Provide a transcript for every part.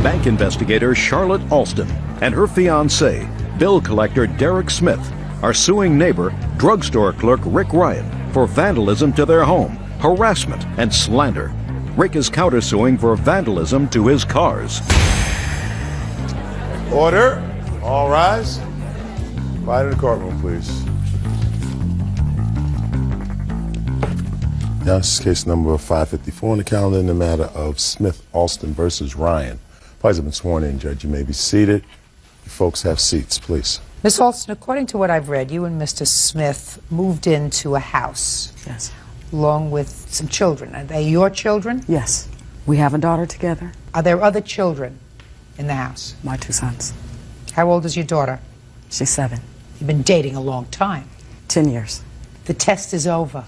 bank investigator Charlotte Alston and her fiancé, bill collector Derek Smith, are suing neighbor, drugstore clerk Rick Ryan for vandalism to their home, harassment, and slander. Rick is countersuing for vandalism to his cars. Order. All rise. Right in the courtroom, please. Now, this is case number 554 on the calendar in the matter of Smith Alston versus Ryan. Parties have been sworn in, Judge. You may be seated. You folks have seats, please. Miss Alston, according to what I've read, you and Mr. Smith moved into a house. Yes. Along with some children. Are they your children? Yes. We have a daughter together. Are there other children in the house? My 2 sons. How old is your daughter? She's 7. You've been dating a long time. 10 years. The test is over.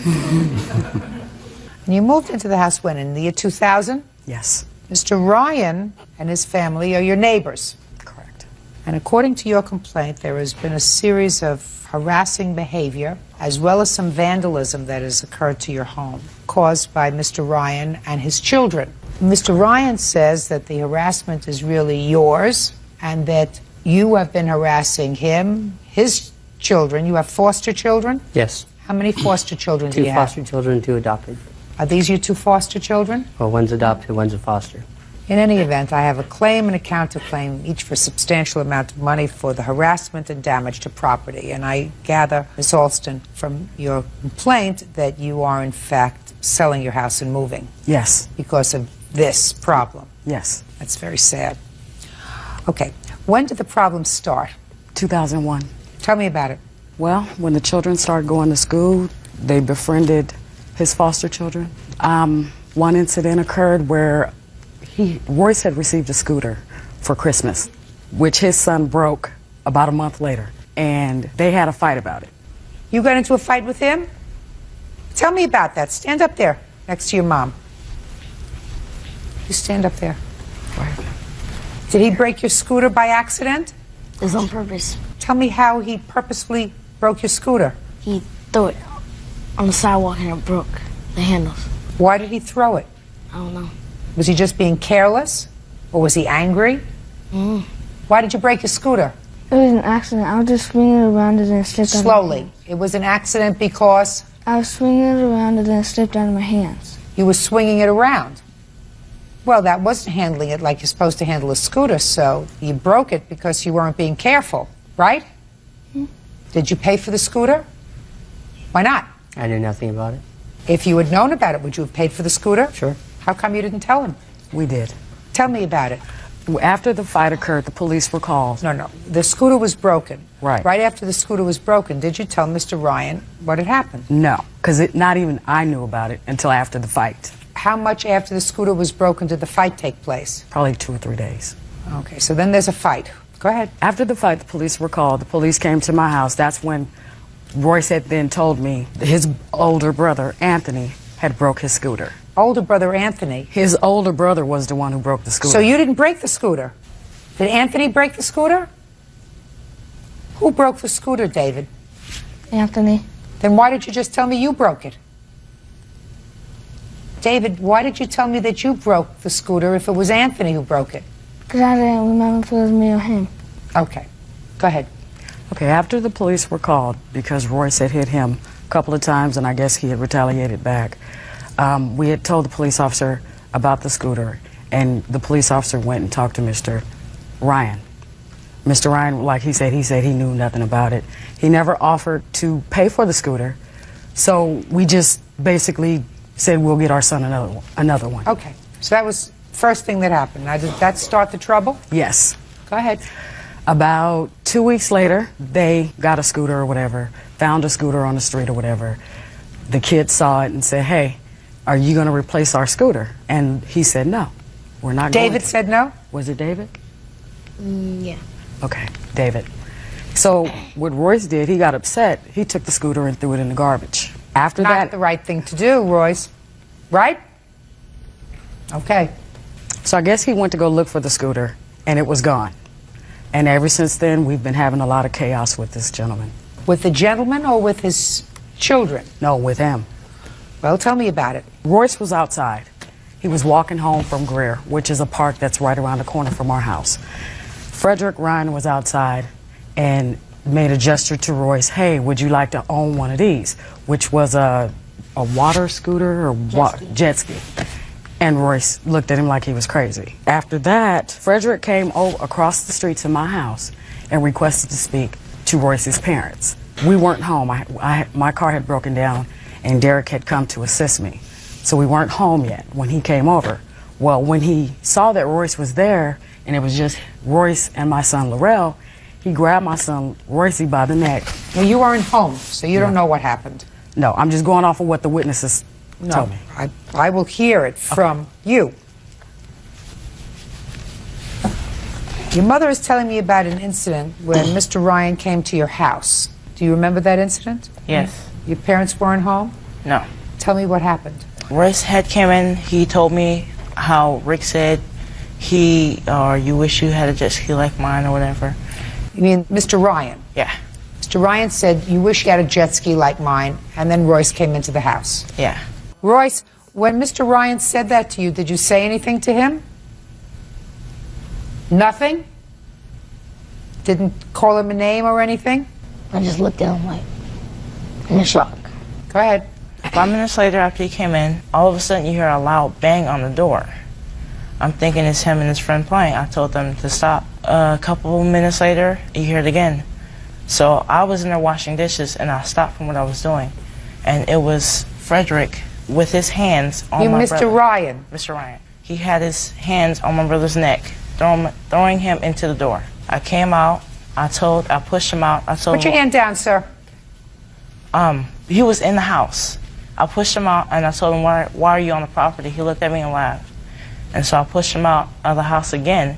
And you moved into the house when? In the year 2000? Yes. Mr. Ryan and his family are your neighbors. Correct. And according to your complaint, there has been a series of harassing behavior as well as some vandalism that has occurred to your home caused by Mr. Ryan and his children. Mr. Ryan says that the harassment is really yours and that you have been harassing him, his children. You have foster children? Yes. How many foster children do you have? 2 foster children, 2 adopted. Are these your 2 foster children? Well, one's adopted, one's a foster. In any event, I have a claim and a counterclaim, each for a substantial amount of money for the harassment and damage to property. And I gather, Ms. Alston, from your complaint that you are in fact selling your house and moving. Yes. Because of this problem. Yes. That's very sad. Okay. When did the problem start? 2001. Tell me about it. Well, when the children started going to school, they befriended his foster children. One incident occurred where Royce had received a scooter for Christmas, which his son broke about a month later, and they had a fight about it. You got into a fight with him? Tell me about that. Stand up there next to your mom. You stand up there. Right. Did he break your scooter by accident? It was on purpose. Tell me how he purposefully broke your scooter. He threw it on the sidewalk and it broke the handles. Why did he throw it? I don't know. Was he just being careless? Or was he angry? Why did you break your scooter? It was an accident. I was just swinging it around and then it slipped out of my Slowly. hands. It was an accident because I was swinging it around and then it slipped out of my hands. you were swinging it around. Well, that wasn't handling it like you're supposed to handle a scooter, so you broke it because you weren't being careful, right? Did you pay for the scooter? Why not? I knew nothing about it. If you had known about it, would you have paid for the scooter? Sure. How come you didn't tell him? We did. Tell me about it. After the fight occurred, the police were called. No. The scooter was broken. Right. Right after the scooter was broken, did you tell Mr. Ryan what had happened? No, because not even I knew about it until after the fight. How much after the scooter was broken did the fight take place? Probably 2 or 3 days. Okay, so then there's a fight. Go ahead. After the fight, the police were called. The police came to my house. That's when Royce had then told me his older brother, Anthony, had broke his scooter. Older brother Anthony. His older brother was the one who broke the scooter. So you didn't break the scooter? Did Anthony break the scooter? Who broke the scooter, David? Anthony. Then why did you just tell me you broke it? David, why did you tell me that you broke the scooter if it was Anthony who broke it? Because I didn't remember if it was me or him. Okay, go ahead. Okay, after the police were called, because Royce had hit him a couple of times and I guess he had retaliated back, we had told the police officer about the scooter, and the police officer went and talked to Mr. Ryan. Mr. Ryan, like he said he knew nothing about it. He never offered to pay for the scooter, so we just basically said we'll get our son another one. Okay, so that was the first thing that happened. Now, did that start the trouble? Yes. Go ahead. About 2 weeks later, they got a scooter or whatever, found a scooter on the street or whatever. The kids saw it and said, hey, are you going to replace our scooter? And he said, no, we're not going to. David said no? Was it David? Yeah. Okay, David. So what Royce did, he got upset. He took the scooter and threw it in the garbage. After Not that, the right thing to do, Royce. Right? Okay. so I guess he went to go look for the scooter, and it was gone. And ever since then, we've been having a lot of chaos with this gentleman. With the gentleman or with his children? No, with him. Well, tell me about it. Royce was outside. He was walking home from Greer, which is a park that's right around the corner from our house. Frederick Ryan was outside and made a gesture to Royce, hey, would you like to own one of these? Which was a water scooter or jet ski. And Royce looked at him like he was crazy. After that, Frederick came across the street to my house and requested to speak to Royce's parents. We weren't home. My car had broken down and Derek had come to assist me. So we weren't home yet when he came over. Well, when he saw that Royce was there and it was just Royce and my son Laurel, he grabbed my son Royce by the neck. Well, you weren't home, so you don't know what happened. No, I'm just going off of what the witnesses told me. I will hear it from you. Your mother is telling me about an incident when Mr. Ryan came to your house. Do you remember that incident? Yes. Your parents weren't home? No. Tell me what happened. Royce had came in. He told me how Rick said you wish you had a jet ski like mine or whatever. You mean Mr. Ryan? Yeah. Mr. Ryan said, you wish you had a jet ski like mine, and then Royce came into the house. Yeah. Royce, when Mr. Ryan said that to you, did you say anything to him? Nothing? Didn't call him a name or anything? I just looked at him like, in shock. Go ahead. 5 minutes later after he came in, all of a sudden you hear a loud bang on the door. I'm thinking it's him and his friend playing. I told them to stop. A couple minutes later, you hear it again. So I was in there washing dishes and I stopped from what I was doing. And it was Frederick with his hands on my brother. Mr. Ryan? Mr. Ryan. He had his hands on my brother's neck, throwing him into the door. I came out, I pushed him out. I told him, put your hand down, sir. He was in the house. I pushed him out and I told him, why are you on the property? He looked at me and laughed. And so I pushed him out of the house again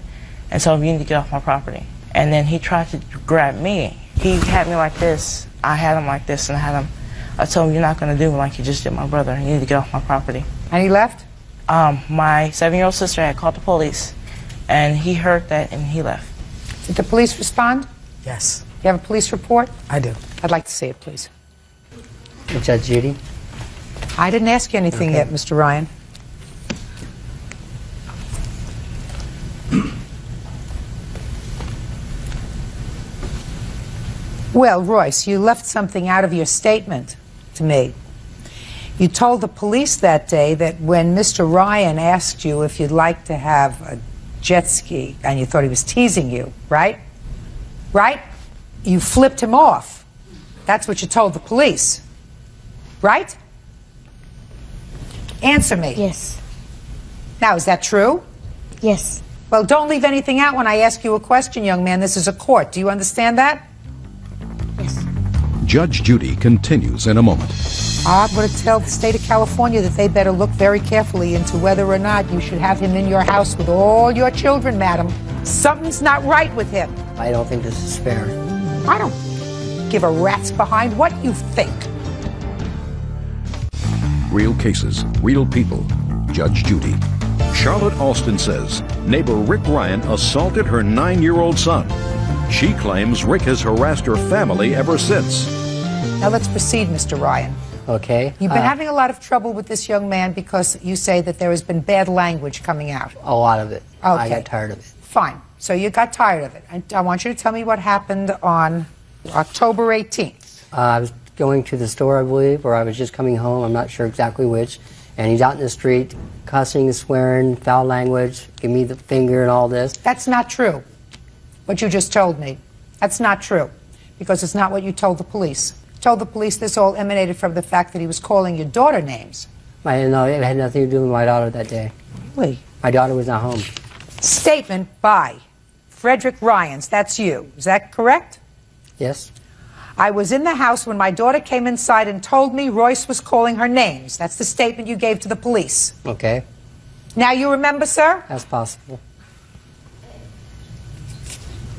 and told him, you need to get off my property. And then he tried to grab me. He had me like this. I had him like this and I told him, you're not going to do me like you just did my brother. You need to get off my property. And he left? My 7-year-old sister had called the police and he heard that and he left. Did the police respond? Yes. You have a police report? I do. I'd like to see it, please. Judge Judy? I didn't ask you anything yet, Mr. Ryan. Well, Royce, you left something out of your statement to me. You told the police that day that when Mr. Ryan asked you if you'd like to have a jet ski, and you thought he was teasing you, right? Right? You flipped him off. That's what you told the police. Right? Answer me. Yes. Now, is that true? Yes. Well, don't leave anything out when I ask you a question, young man. This is a court. Do you understand that? Yes. Judge Judy continues in a moment. I'm going to tell the state of California that they better look very carefully into whether or not you should have him in your house with all your children, madam. Something's not right with him. I don't think this is fair. I don't give a rat's behind what you think. Real cases, real people. Judge Judy. Charlotte Alston says neighbor Rick Ryan assaulted her 9-year-old son. She claims Rick has harassed her family ever since. Now let's proceed, Mr. Ryan. Okay. You've been having a lot of trouble with this young man because you say that there has been bad language coming out. A lot of it. Okay. I got tired of it. Fine. So you got tired of it. I want you to tell me what happened on October 18th. I was going to the store, I believe, or I was just coming home. I'm not sure exactly which. And he's out in the street, cussing, swearing, foul language, give me the finger and all this. That's not true, what you just told me. That's not true, because it's not what you told the police. You told the police this all emanated from the fact that he was calling your daughter names. No, it had nothing to do with my daughter that day. Really? My daughter was not home. Statement by Frederick Ryans, that's you. Is that correct? Yes? I was in the house when my daughter came inside and told me Royce was calling her names. That's the statement you gave to the police. Okay. Now you remember, sir? That's possible.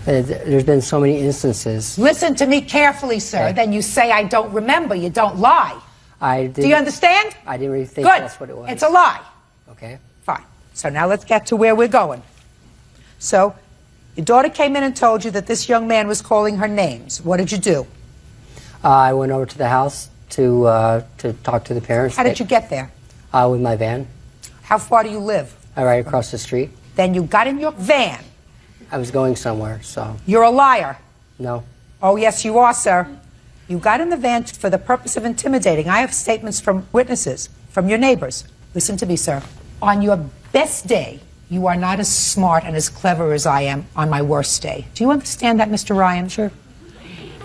There's been so many instances. Listen to me carefully, sir. Okay. Then you say I don't remember. You don't lie. Do you understand? I didn't really think Good. that's what it was. It's a lie. Okay. Fine. So now let's get to where we're going. So your daughter came in and told you that this young man was calling her names. What did you do? I went over to the house to talk to the parents. How did you get there? With my van. How far do you live? Right across the street. Then you got in your van. I was going somewhere, so. You're a liar. No. Oh, yes, you are, sir. You got in the van for the purpose of intimidating. I have statements from witnesses, from your neighbors. Listen to me, sir. On your best day, you are not as smart and as clever as I am on my worst day. Do you understand that, Mr. Ryan? Sure.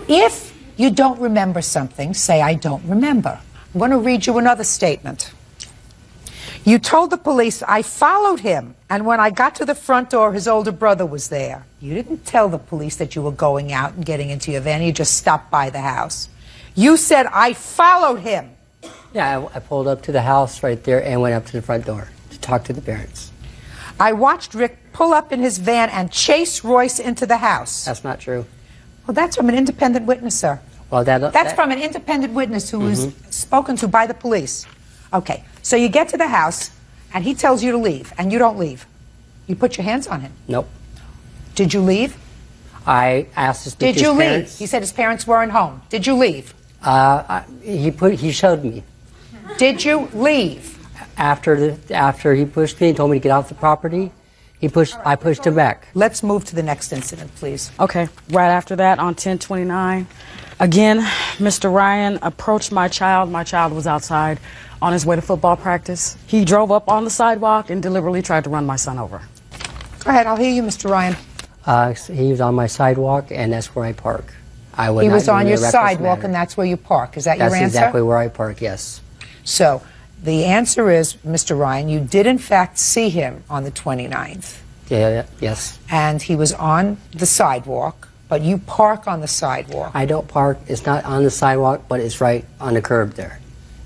If you don't remember something, say, I don't remember. I'm going to read you another statement. You told the police, I followed him, and when I got to the front door, his older brother was there. You didn't tell the police that you were going out and getting into your van. You just stopped by the house. You said, I followed him. Yeah, I pulled up to the house right there and went up to the front door to talk to the parents. I watched Rick pull up in his van and chase Royce into the house. That's not true. Well, that's from an independent witness, sir. Well, That's from an independent witness who was spoken to by the police. Okay, so you get to the house, and he tells you to leave, and you don't leave. You put your hands on him. Nope. Did you leave? I asked to speak Did to you his leave? parents. He said his parents weren't home. Did you leave? He showed me. Did you leave? After he pushed me and told me to get off the property, I pushed him back. Let's move to the next incident, please. Okay, right after that on 10/29, again, Mr. Ryan approached my child. My child was outside on his way to football practice. He drove up on the sidewalk and deliberately tried to run my son over. Go ahead, I'll hear you, Mr. Ryan. He was on my sidewalk, and that's where I park. He was on your sidewalk, and that's where you park. Is that your answer? That's exactly where I park, yes. So, the answer is, Mr. Ryan, you did in fact see him on the 29th. Yeah, yes. And he was on the sidewalk, but you park on the sidewalk. I don't park. It's not on the sidewalk, but it's right on the curb there.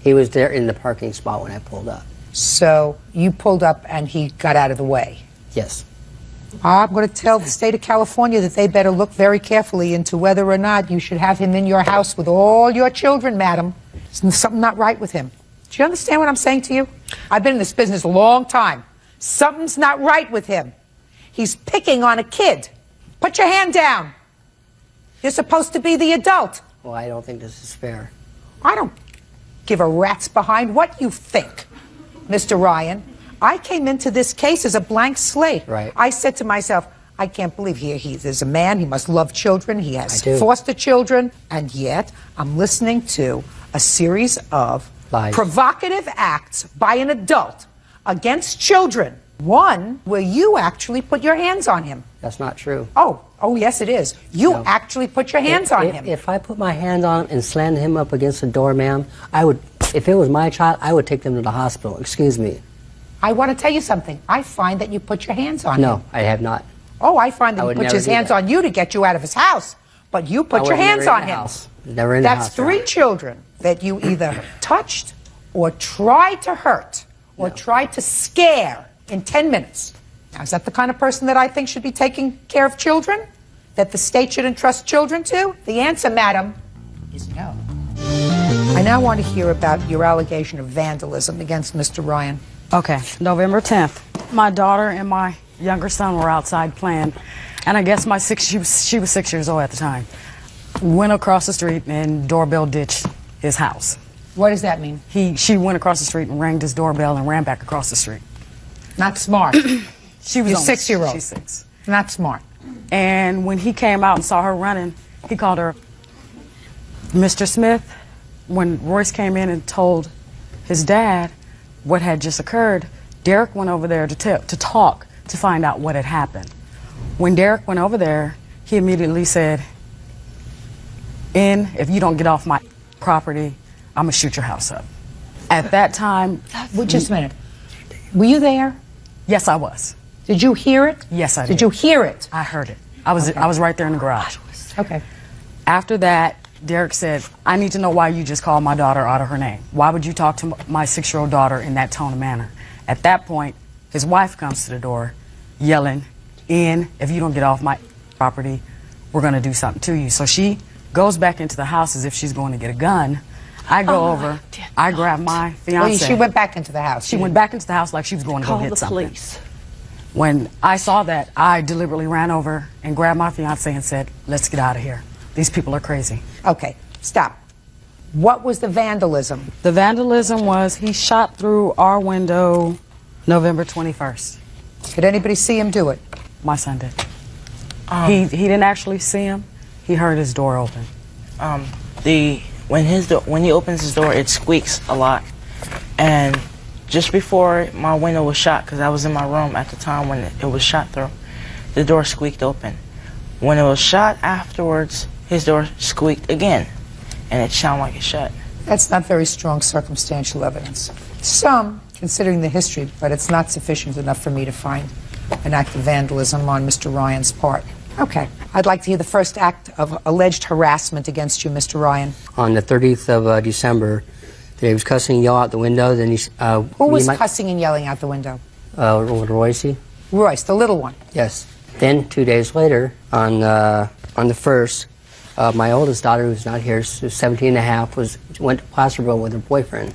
He was there in the parking spot when I pulled up. So, you pulled up and he got out of the way. Yes. I'm going to tell the state of California that they better look very carefully into whether or not you should have him in your house with all your children, madam. There's something not right with him. Do you understand what I'm saying to you? I've been in this business a long time. Something's not right with him. He's picking on a kid. Put your hand down. You're supposed to be the adult. Well, I don't think this is fair. I don't give a rat's behind what you think, Mr. Ryan. I came into this case as a blank slate. Right. I said to myself, I can't believe he is a man. He must love children. He has I do. foster children. And yet, I'm listening to a series of lies, provocative acts by an adult against children. One where you actually put your hands on him. That's not true. Oh, yes, it is. You actually put your hands on him. If I put my hands on him and slammed him up against the door, ma'am, I would, if it was my child, I would take them to the hospital. Excuse me. I want to tell you something. I find that you put your hands on him. No, I have not. Oh, I find that he puts his hands on you to get you out of his house. But you put your hands on him. Never in the house. That's three children that you either touched or tried to hurt or tried to scare in 10 minutes. Now, is that the kind of person that I think should be taking care of children? That the state should entrust children to? The answer, madam, is no. I now want to hear about your allegation of vandalism against Mr. Ryan. Okay, November 10th. My daughter and my younger son were outside playing, and I guess she was 6 years old at the time. Went across the street and doorbell ditched his house. What does that mean? She went across the street and rang his doorbell and ran back across the street. Not smart. She was Your only 6-year-old. She's 6. Not smart. And when he came out and saw her running, he called her Mr. Smith. When Royce came in and told his dad what had just occurred, Derek went over there to talk to find out what had happened. When Derek went over there, he immediately said, if you don't get off my property, I'm going to shoot your house up. At that time... Well, just a minute. Were you there? Yes, I was. Did you hear it? Yes, I did. Did you hear it? I heard it. I was right there in the garage. Okay. After that, Derek said, I need to know why you just called my daughter out of her name. Why would you talk to my 6-year-old daughter in that tone of manner? At that point, his wife comes to the door yelling, if you don't get off my property, we're going to do something to you. So she goes back into the house as if she's going to get a gun. I go over, I grab my fiance. Well, she went back into the house. She went back into the house like she was going to go get something. Police. When I saw that, I deliberately ran over and grabbed my fiance and said, let's get out of here. These people are crazy. Okay, stop. What was the vandalism? The vandalism was he shot through our window November 21st. Did anybody see him do it? My son did. He didn't actually see him. He heard his door open. When he opens his door, it squeaks a lot. And just before my window was shot, because I was in my room at the time when it was shot through, the door squeaked open. When it was shot afterwards, his door squeaked again, and it sounded like it shut. That's not very strong circumstantial evidence. Some, considering the history, but it's not sufficient enough for me to find an act of vandalism on Mr. Ryan's part. Okay. I'd like to hear the first act of alleged harassment against you, Mr. Ryan. On the 30th of December, he was cussing and yelling out the window. Then Who was cussing and yelling out the window? Royce. Royce, the little one. Yes. Then 2 days later, on the 1st, my oldest daughter, who's not here, who's 17 and a half, went to Placerville with her boyfriend,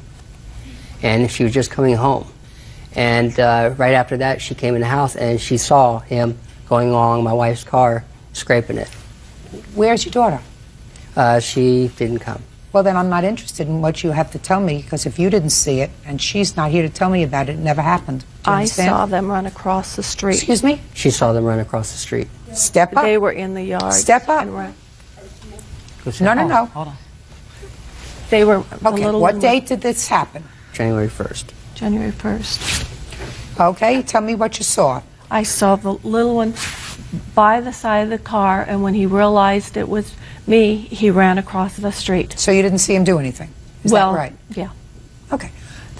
and she was just coming home. And right after that, she came in the house and she saw him going along my wife's car, scraping it. Where's your daughter? She didn't come. Well, then I'm not interested in what you have to tell me, because if you didn't see it and she's not here to tell me about it, it never happened. Do you I understand? saw them run across the street. Excuse me? She saw them run across the street. Step up. They were in the yard. Step up. No. Hold on. They were Okay, what date did this happen? January 1st. January 1st. Okay, tell me what you saw. I saw the little one by the side of the car, and when he realized it was me, he ran across the street. So you didn't see him do anything? Is Well, that right? yeah. Okay.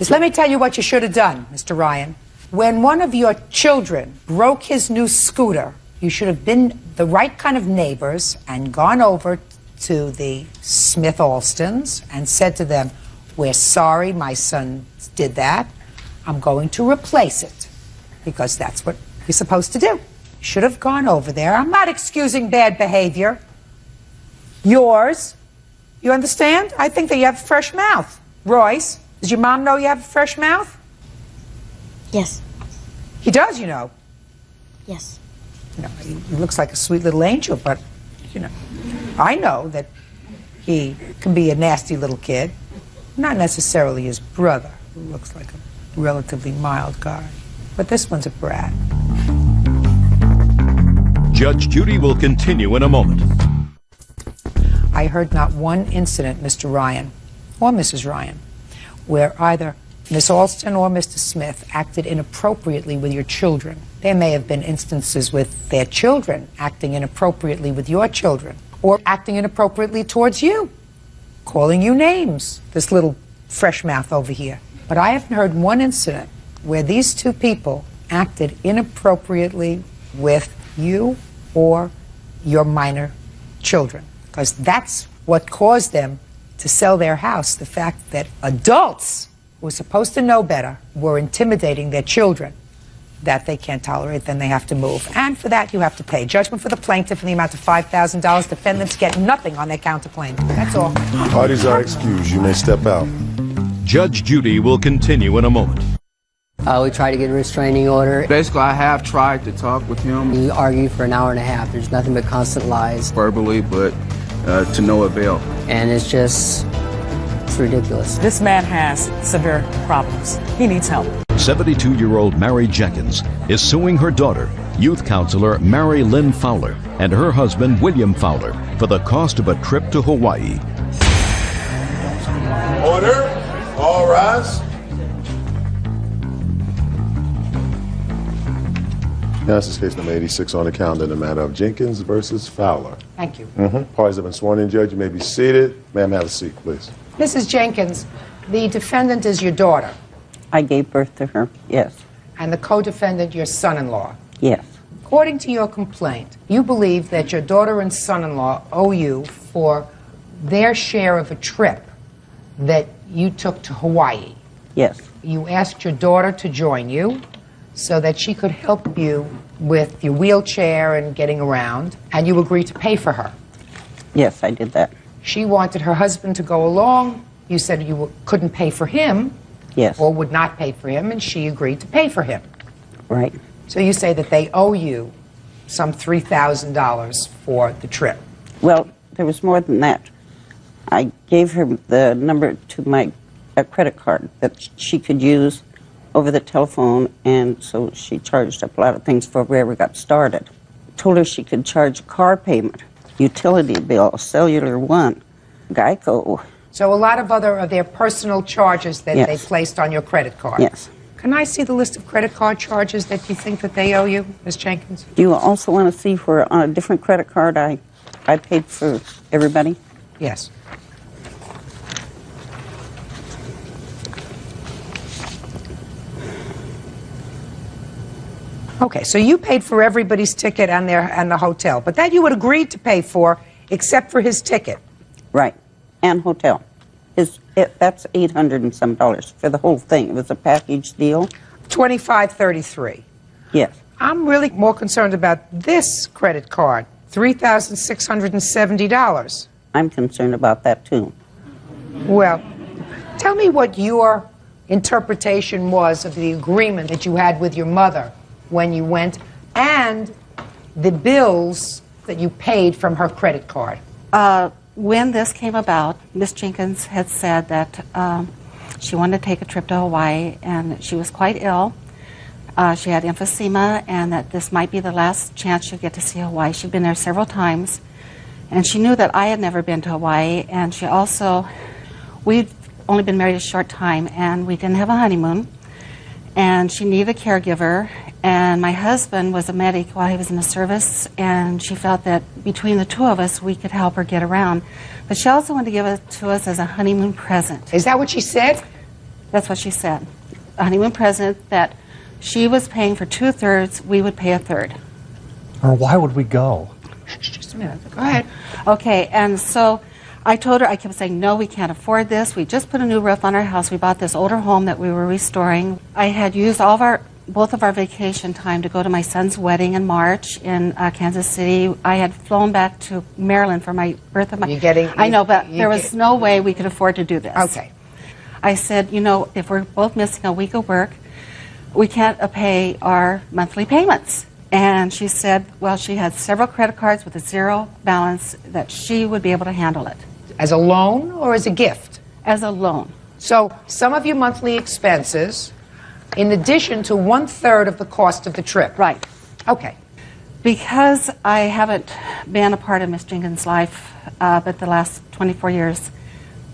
Let me tell you what you should have done, Mr. Ryan. When one of your children broke his new scooter, you should have been the right kind of neighbors and gone over to the Smith Alstons and said to them, "We're sorry my son did that. I'm going to replace it," because that's what you're supposed to do. You should have gone over there. I'm not excusing bad behavior. Yours. You understand? I think that you have a fresh mouth. Royce, does your mom know you have a fresh mouth? Yes. He does, you know. Yes. You know, he looks like a sweet little angel, but, you know, I know that he can be a nasty little kid. Not necessarily his brother, who looks like a relatively mild guy. But this one's a brat. Judge Judy will continue in a moment. I heard not one incident, Mr. Ryan, or Mrs. Ryan, where either Miss Alston or Mr. Smith acted inappropriately with your children. There may have been instances with their children acting inappropriately with your children, or acting inappropriately towards you, calling you names, this little fresh mouth over here. But I haven't heard one incident where these two people acted inappropriately with you or your minor children, because that's what caused them to sell their house, the fact that adults who were supposed to know better were intimidating their children that they can't tolerate, then they have to move. And for that, you have to pay. Judgment for the plaintiff in the amount of $5,000. Defendants get nothing on their counterclaim. That's all. Parties are excused. You may step out. Judge Judy will continue in a moment. We tried to get a restraining order. Basically, I have tried to talk with him. We argued for an hour and a half. There's nothing but constant lies. Verbally, but to no avail. And it's just, it's ridiculous. This man has severe problems. He needs help. 72-year-old Mary Jenkins is suing her daughter, youth counselor Mary Lynn Fowler, and her husband William Fowler for the cost of a trip to Hawaii. Order. All rise. Now, this is case number 86 on the calendar in the matter of Jenkins versus Fowler. Thank you. Parties have been sworn in. Judge, you may be seated. Ma'am, have a seat, please. Mrs. Jenkins, the defendant is your daughter, I gave birth to her, yes. and the co-defendant your son-in-law. Yes. According to your complaint, you believe that your daughter and son-in-law owe you for their share of a trip that you took to Hawaii. Yes. You asked your daughter to join you so that she could help you with your wheelchair and getting around, and you agreed to pay for her. Yes, I did that. She wanted her husband to go along. You said you couldn't pay for him. Yes. Or would not pay for him, and she agreed to pay for him. Right. So you say that they owe you some $3,000 for the trip. Well, there was more than that. I gave her the number to my credit card that she could use over the telephone, and so she charged up a lot of things before we ever got started. Told her she could charge a car payment, utility bill, cellular one, Geico. So a lot of other of their personal charges that Yes. they placed on your credit card. Yes. Can I see the list of credit card charges that you think that they owe you, Ms. Jenkins? Do you also want to see where on a different credit card I paid for everybody? Yes. Okay, so you paid for everybody's ticket and the hotel, but that you had agreed to pay for, except for his ticket. Right, and hotel. That's $800 and some for the whole thing. It was a package deal. $25.33. Yes. I'm really more concerned about this credit card, $3,670. I'm concerned about that too. Well, tell me what your interpretation was of the agreement that you had with your mother when you went, and the bills that you paid from her credit card. When this came about, Miss Jenkins had said that she wanted to take a trip to Hawaii, and she was quite ill. She had emphysema, and that this might be the last chance she'd get to see Hawaii. She'd been there several times, and she knew that I had never been to Hawaii, and she also, we'd only been married a short time, and we didn't have a honeymoon, and she needed a caregiver, and my husband was a medic while he was in the service, and she felt that between the two of us, we could help her get around. But she also wanted to give it to us as a honeymoon present. Is that what she said? That's what she said. A honeymoon present that she was paying for 2/3, we would pay 1/3. Or why would we go? Just a minute. Go ahead. Okay, and so I told her, I kept saying, no, we can't afford this. We just put a new roof on our house. We bought this older home that we were restoring. I had used both of our vacation time to go to my son's wedding in March in Kansas City. I had flown back to Maryland for my birth of my... I know, but there was no way we could afford to do this. Okay. I said, you know, if we're both missing a week of work, we can't pay our monthly payments. And she said, well, she had several credit cards with a zero balance, that she would be able to handle it. As a loan or as a gift? As a loan. So some of your monthly expenses, in addition to 1/3 of the cost of the trip. Right. Okay. Because I haven't been a part of Miss Jenkins' life but the last 24 years,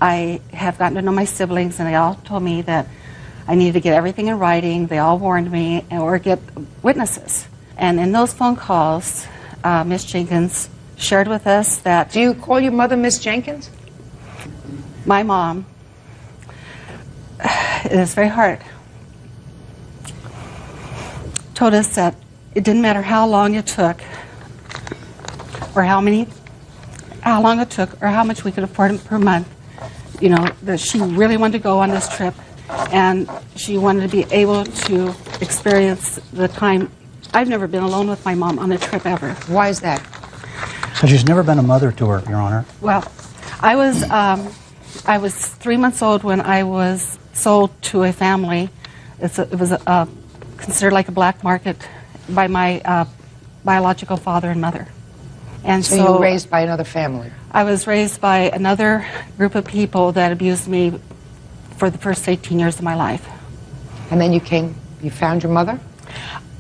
I have gotten to know my siblings, and they all told me that I needed to get everything in writing. They all warned me, or get witnesses. And in those phone calls, Miss Jenkins shared with us that... Do you call your mother Miss Jenkins? My mom, it is very hard, told us that it didn't matter how long it took, or how long it took, or how much we could afford per month. You know, that she really wanted to go on this trip, and she wanted to be able to experience the time. I've never been alone with my mom on a trip ever. Why is that? So she's never been a mother to her, Your Honor. Well, I was 3 months old when I was sold to a family. It was considered like a black market by my biological father and mother. And so you were raised by another family? I was raised by another group of people that abused me for the first 18 years of my life. And then you found your mother?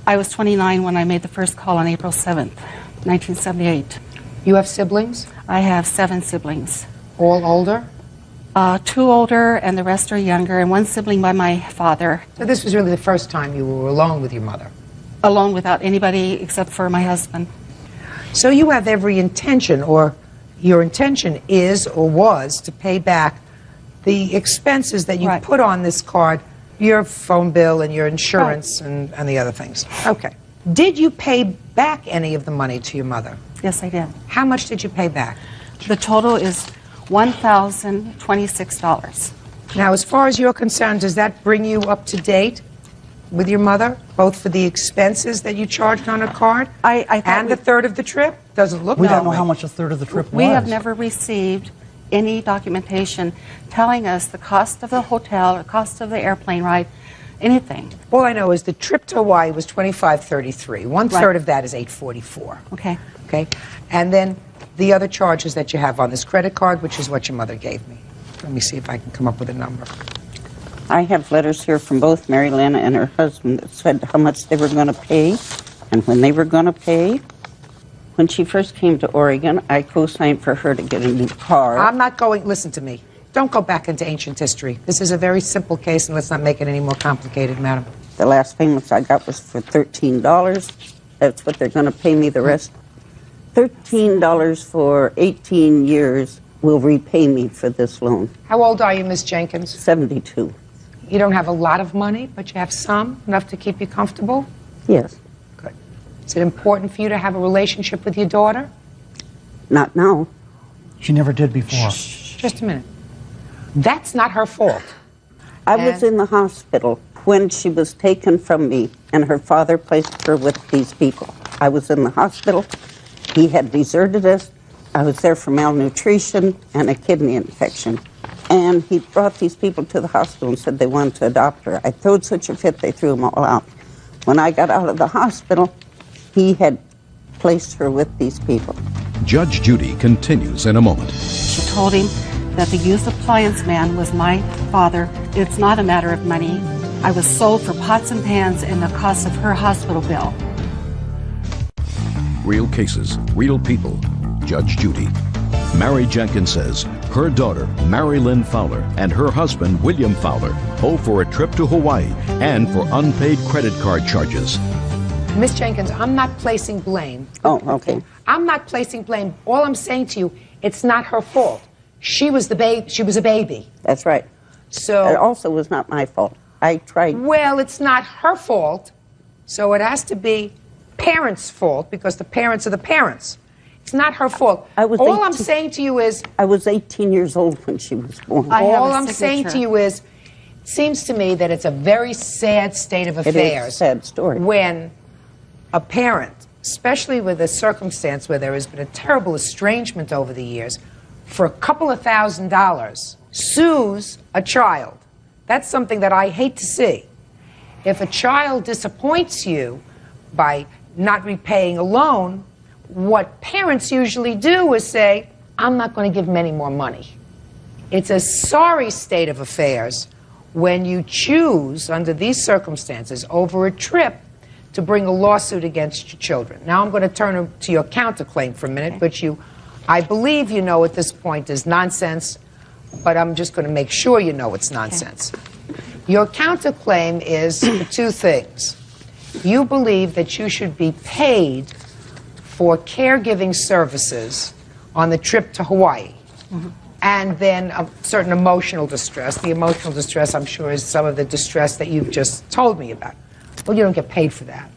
I was 29 when I made the first call on April 7th, 1978. You have siblings? I have 7 siblings. All older? 2 older, and the rest are younger, and 1 sibling by my father. So this was really the first time you were alone with your mother? Alone without anybody except for my husband. So you have every intention, or your intention is or was to pay back the expenses that you put on this card, your phone bill and your insurance and the other things. Okay. Did you pay back any of the money to your mother? Yes, I did. How much did you pay back? The total is $1,026. Now, as far as you're concerned, does that bring you up to date with your mother, both for the expenses that you charged on a card and the third of the trip? Doesn't look We that don't know way. how much a third of the trip was. We have never received any documentation telling us the cost of the hotel, the cost of the airplane ride, anything. All I know is the trip to Hawaii was $25.33. 1/3 of that is $8.44. Okay. Okay. And then the other charges that you have on this credit card, which is what your mother gave me. Let me see if I can come up with a number. I have letters here from both Mary Lynn and her husband that said how much they were going to pay and when they were going to pay. When she first came to Oregon, I co-signed for her to get a new car. I'm not going, listen to me. Don't go back into ancient history. This is a very simple case, and let's not make it any more complicated, madam. The last payments I got was for $13. That's what they're going to pay me the rest. $13 for 18 years will repay me for this loan. How old are you, Miss Jenkins? 72. You don't have a lot of money, but you have some, enough to keep you comfortable? Yes. Good. Is it important for you to have a relationship with your daughter? Not now. She never did before. Shh, just a minute. That's not her fault. I was in the hospital when she was taken from me, and her father placed her with these people. I was in the hospital. He had deserted us. I was there for malnutrition and a kidney infection. And he brought these people to the hospital and said they wanted to adopt her. I throwed such a fit, they threw them all out. When I got out of the hospital, he had placed her with these people. Judge Judy continues in a moment. She told him that the used appliance man was my father. It's not a matter of money. I was sold for pots and pans and the cost of her hospital bill. Real cases, real people. Judge Judy. Mary Jenkins says her daughter, Mary Lynn Fowler, and her husband, William Fowler, owe for a trip to Hawaii and for unpaid credit card charges. Miss Jenkins, I'm not placing blame. Oh, okay. I'm not placing blame. All I'm saying to you, it's not her fault. She was the baby. She was a baby. That's right. So it also was not my fault. I tried. Well, it's not her fault, so it has to be parents' fault because the parents are the parents. It's not her fault. All I'm saying to you is... I was 18 years old when she was born. All I'm saying to you is, it seems to me that it's a very sad state of affairs. It is a sad story. When a parent, especially with a circumstance where there has been a terrible estrangement over the years, for a couple of $1,000s, sues a child. That's something that I hate to see. If a child disappoints you by not repaying a loan, what parents usually do is say, I'm not going to give them any more money. It's a sorry state of affairs when you choose, under these circumstances, over a trip, to bring a lawsuit against your children. Now I'm going to turn to your counterclaim for a minute, which I believe you know at this point is nonsense, but I'm just going to make sure you know it's nonsense. Your counterclaim is two things. You believe that you should be paid for caregiving services on the trip to Hawaii. Mm-hmm. And then a certain emotional distress. The emotional distress, I'm sure, is some of the distress that you've just told me about. Well, you don't get paid for that.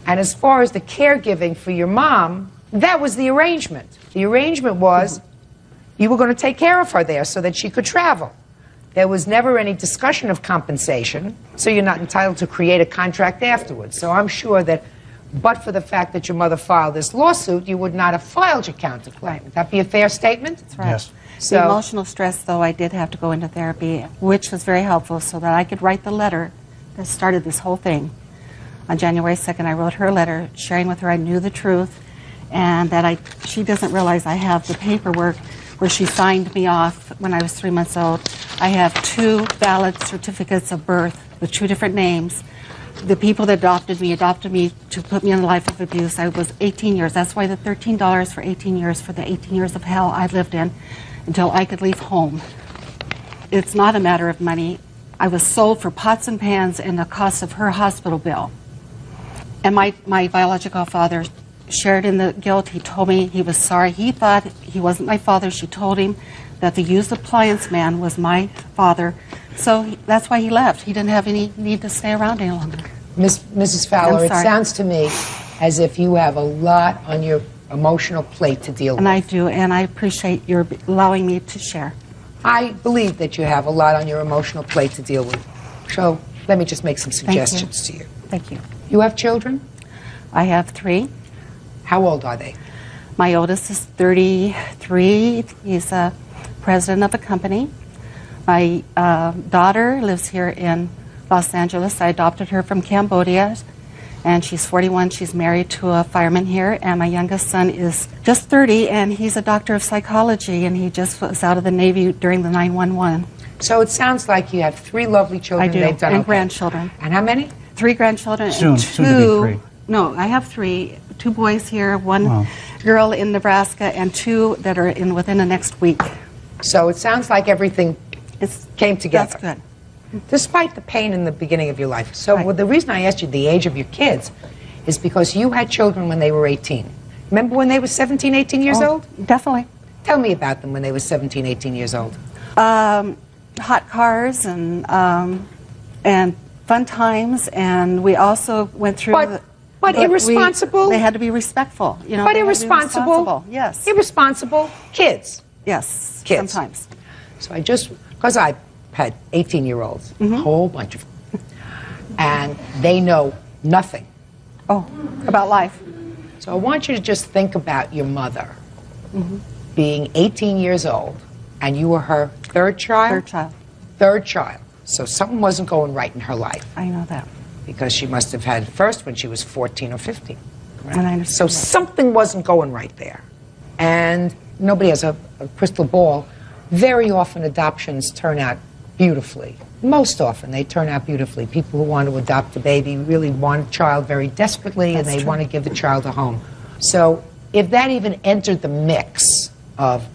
And as far as the caregiving for your mom, that was the arrangement. The arrangement was you were going to take care of her there so that she could travel. There was never any discussion of compensation, so you're not entitled to create a contract afterwards. So I'm sure that but for the fact that your mother filed this lawsuit, you would not have filed your counterclaim. Right. Would that be a fair statement? That's right. Yes. So, the emotional stress, though, I did have to go into therapy, which was very helpful so that I could write the letter that started this whole thing. On January 2nd, I wrote her a letter sharing with her I knew the truth and that she doesn't realize I have the paperwork where she signed me off when I was 3 months old. I have 2 valid certificates of birth with 2 different names. The people that adopted me to put me in a life of abuse. I was 18 years. That's why the $13 for 18 years for the 18 years of hell I lived in until I could leave home. It's not a matter of money. I was sold for pots and pans and the cost of her hospital bill. And my biological father shared in the guilt. He told me he was sorry. He thought he wasn't my father. She told him that the used appliance man was my father. So that's why he left. He didn't have any need to stay around any longer. Mrs. Fowler, it sounds to me as if you have a lot on your emotional plate to deal with. And I do, and I appreciate your allowing me to share. I believe that you have a lot on your emotional plate to deal with. So let me just make some suggestions to you. Thank you. You have children? I have 3. How old are they? My oldest is 33. He's a president of a company. My daughter lives here in Los Angeles. I adopted her from Cambodia, and she's 41. She's married to a fireman here, and my youngest son is just 30, and he's a doctor of psychology, and he just was out of the Navy during the 9/11. So it sounds like you have 3 lovely children. I do, They've done and okay. grandchildren. And how many? 3 grandchildren Soon and 2. to be 3. No, I have 3. 2 boys here, 1 girl in Nebraska, and 2 that are in within the next week. So it sounds like everything came together. That's good. Despite the pain in the beginning of your life. So well, the reason I asked you the age of your kids is because you had children when they were 18. Remember when they were 17, 18 years old? Definitely. Tell me about them when they were 17, 18 years old. Hot cars and fun times, and we also went through. But irresponsible. They had to be respectful, you know. But they had to be irresponsible. responsible, yes. Irresponsible kids. Yes. Kids. Sometimes. So because I had 18-year-olds, a whole bunch of them, and they know nothing. Oh, about life. So I want you to just think about your mother being 18 years old, and you were her 3rd child? 3rd child. 3rd child. So something wasn't going right in her life. I know that. Because she must have had first when she was 14 or 15. Right? And I understand So something wasn't going right there. And nobody has a crystal ball. Very often adoptions turn out beautifully. Most often they turn out beautifully. People who want to adopt a baby really want a child very desperately, and they want to give the child a home. So if that even entered the mix of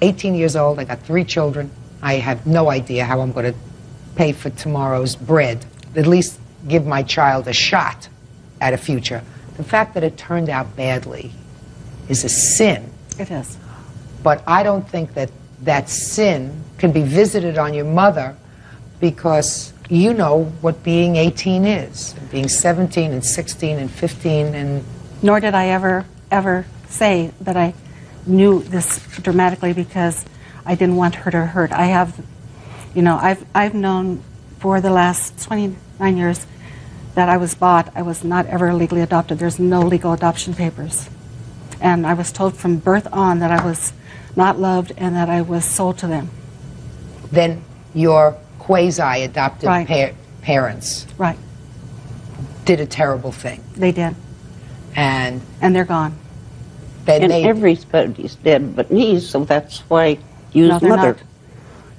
18 years old, I got 3 children, I have no idea how I'm going to pay for tomorrow's bread, at least give my child a shot at a future. The fact that it turned out badly is a sin. It is. But I don't think that that sin can be visited on your mother, because you know what being 18 is, being 17 and 16 and 15 and... Nor did I ever say that I knew this dramatically because I didn't want her to hurt. I have, you know, I've known for the last 29 years that I was bought. I was not ever legally adopted. There's no legal adoption papers. And I was told from birth on that I was not loved and that I was sold to them. Then your quasi-adopted parents did a terrible thing. They did. And they're gone. And everybody's dead but me, so that's why use No, they're mother.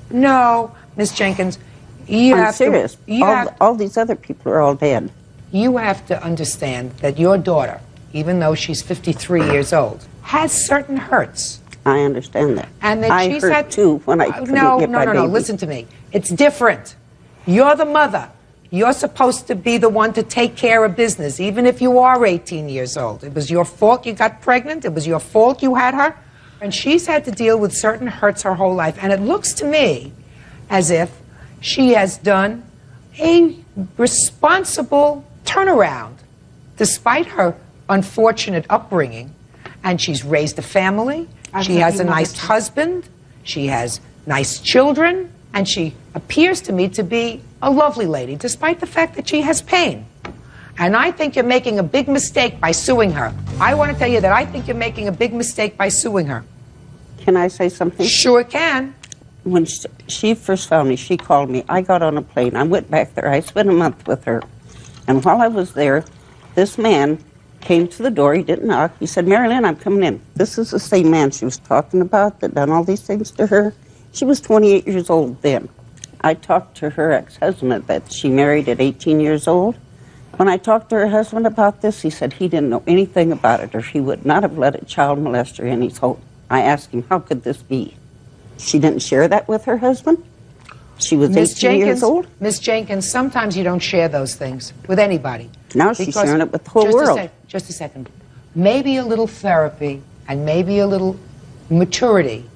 not. No, Miss Jenkins, you I'm have serious. to... All these other people are all dead. You have to understand that your daughter, even though she's 53 years old, has certain hurts. I understand that. And that I she's hurt had too when I couldn't get my baby. Listen to me. It's different. You're the mother. You're supposed to be the one to take care of business, even if you are 18 years old. It was your fault you got pregnant. It was your fault you had her. And she's had to deal with certain hurts her whole life. And it looks to me as if she has done a responsible turnaround, despite her unfortunate upbringing. And she's raised a family. She has a nice husband. She has nice children. And she appears to me to be a lovely lady, despite the fact that she has pain. And I think you're making a big mistake by suing her. I want to tell you that I think you're making a big mistake by suing her. Can I say something? Sure can. When she first found me, she called me. I got on a plane. I went back there. I spent a month with her. And while I was there, this man came to the door. He didn't knock. He said, "Mary Lynn, I'm coming in." This is the same man she was talking about that done all these things to her. She was 28 years old then. I talked to her ex-husband that she married at 18 years old. When I talked to her husband about this, he said he didn't know anything about it, or he would not have let a child molester in his home. I asked him, how could this be? She didn't share that with her husband? She was 18 years old? Miss Jenkins, sometimes you don't share those things with anybody. Now she's sharing it with the whole world. Just a second. Maybe a little therapy and maybe a little maturity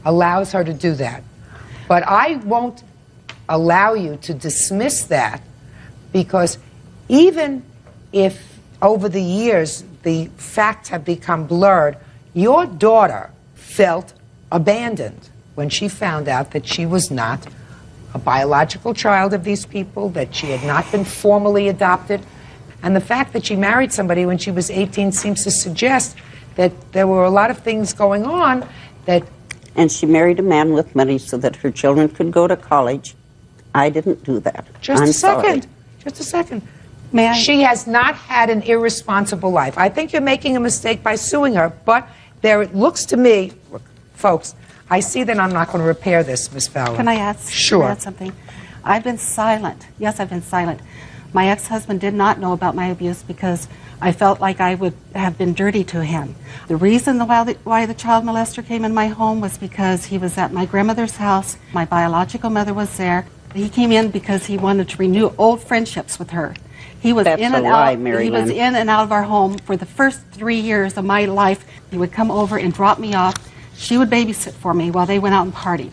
allows her to do that. But I won't allow you to dismiss that, because even if over the years the facts have become blurred, your daughter felt abandoned when she found out that she was not a biological child of these people, that she had not been formally adopted. And the fact that she married somebody when she was 18 seems to suggest that there were a lot of things going on that... And she married a man with money so that her children could go to college. I didn't do that. Just I'm a second. sorry. Just a second. May I? She has not had an irresponsible life. I think you're making a mistake by suing her, but there it looks to me, folks, I see that I'm not going to repair this, Miss Fowler. Can I add, Sure. Can I add something? I've been silent. Yes, I've been silent. My ex-husband did not know about my abuse because I felt like I would have been dirty to him. The reason why the child molester came in my home was because he was at my grandmother's house. My biological mother was there. He came in because he wanted to renew old friendships with her. He was That's in a and lie, out. Mary He was Lynn. in and out of our home for the first 3 years of my life. He would come over and drop me off. She would babysit for me while they went out and partied.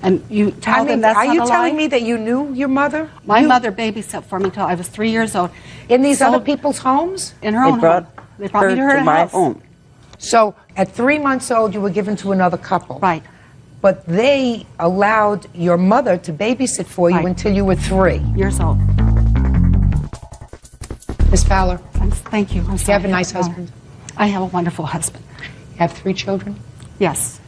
And you tell them that's are not you a telling lie? me that you knew your mother? My mother babysat for me till I was 3 years old. In these So- other people's homes? In her own home. They brought me to her my house. home. So at 3 months old, you were given to another couple. Right. But they allowed your mother to babysit for you Right. until you were 3 years old. Miss Fowler, Thank you. I'm do you sorry. have a nice husband? I have a wonderful husband. You have 3 children? Yes.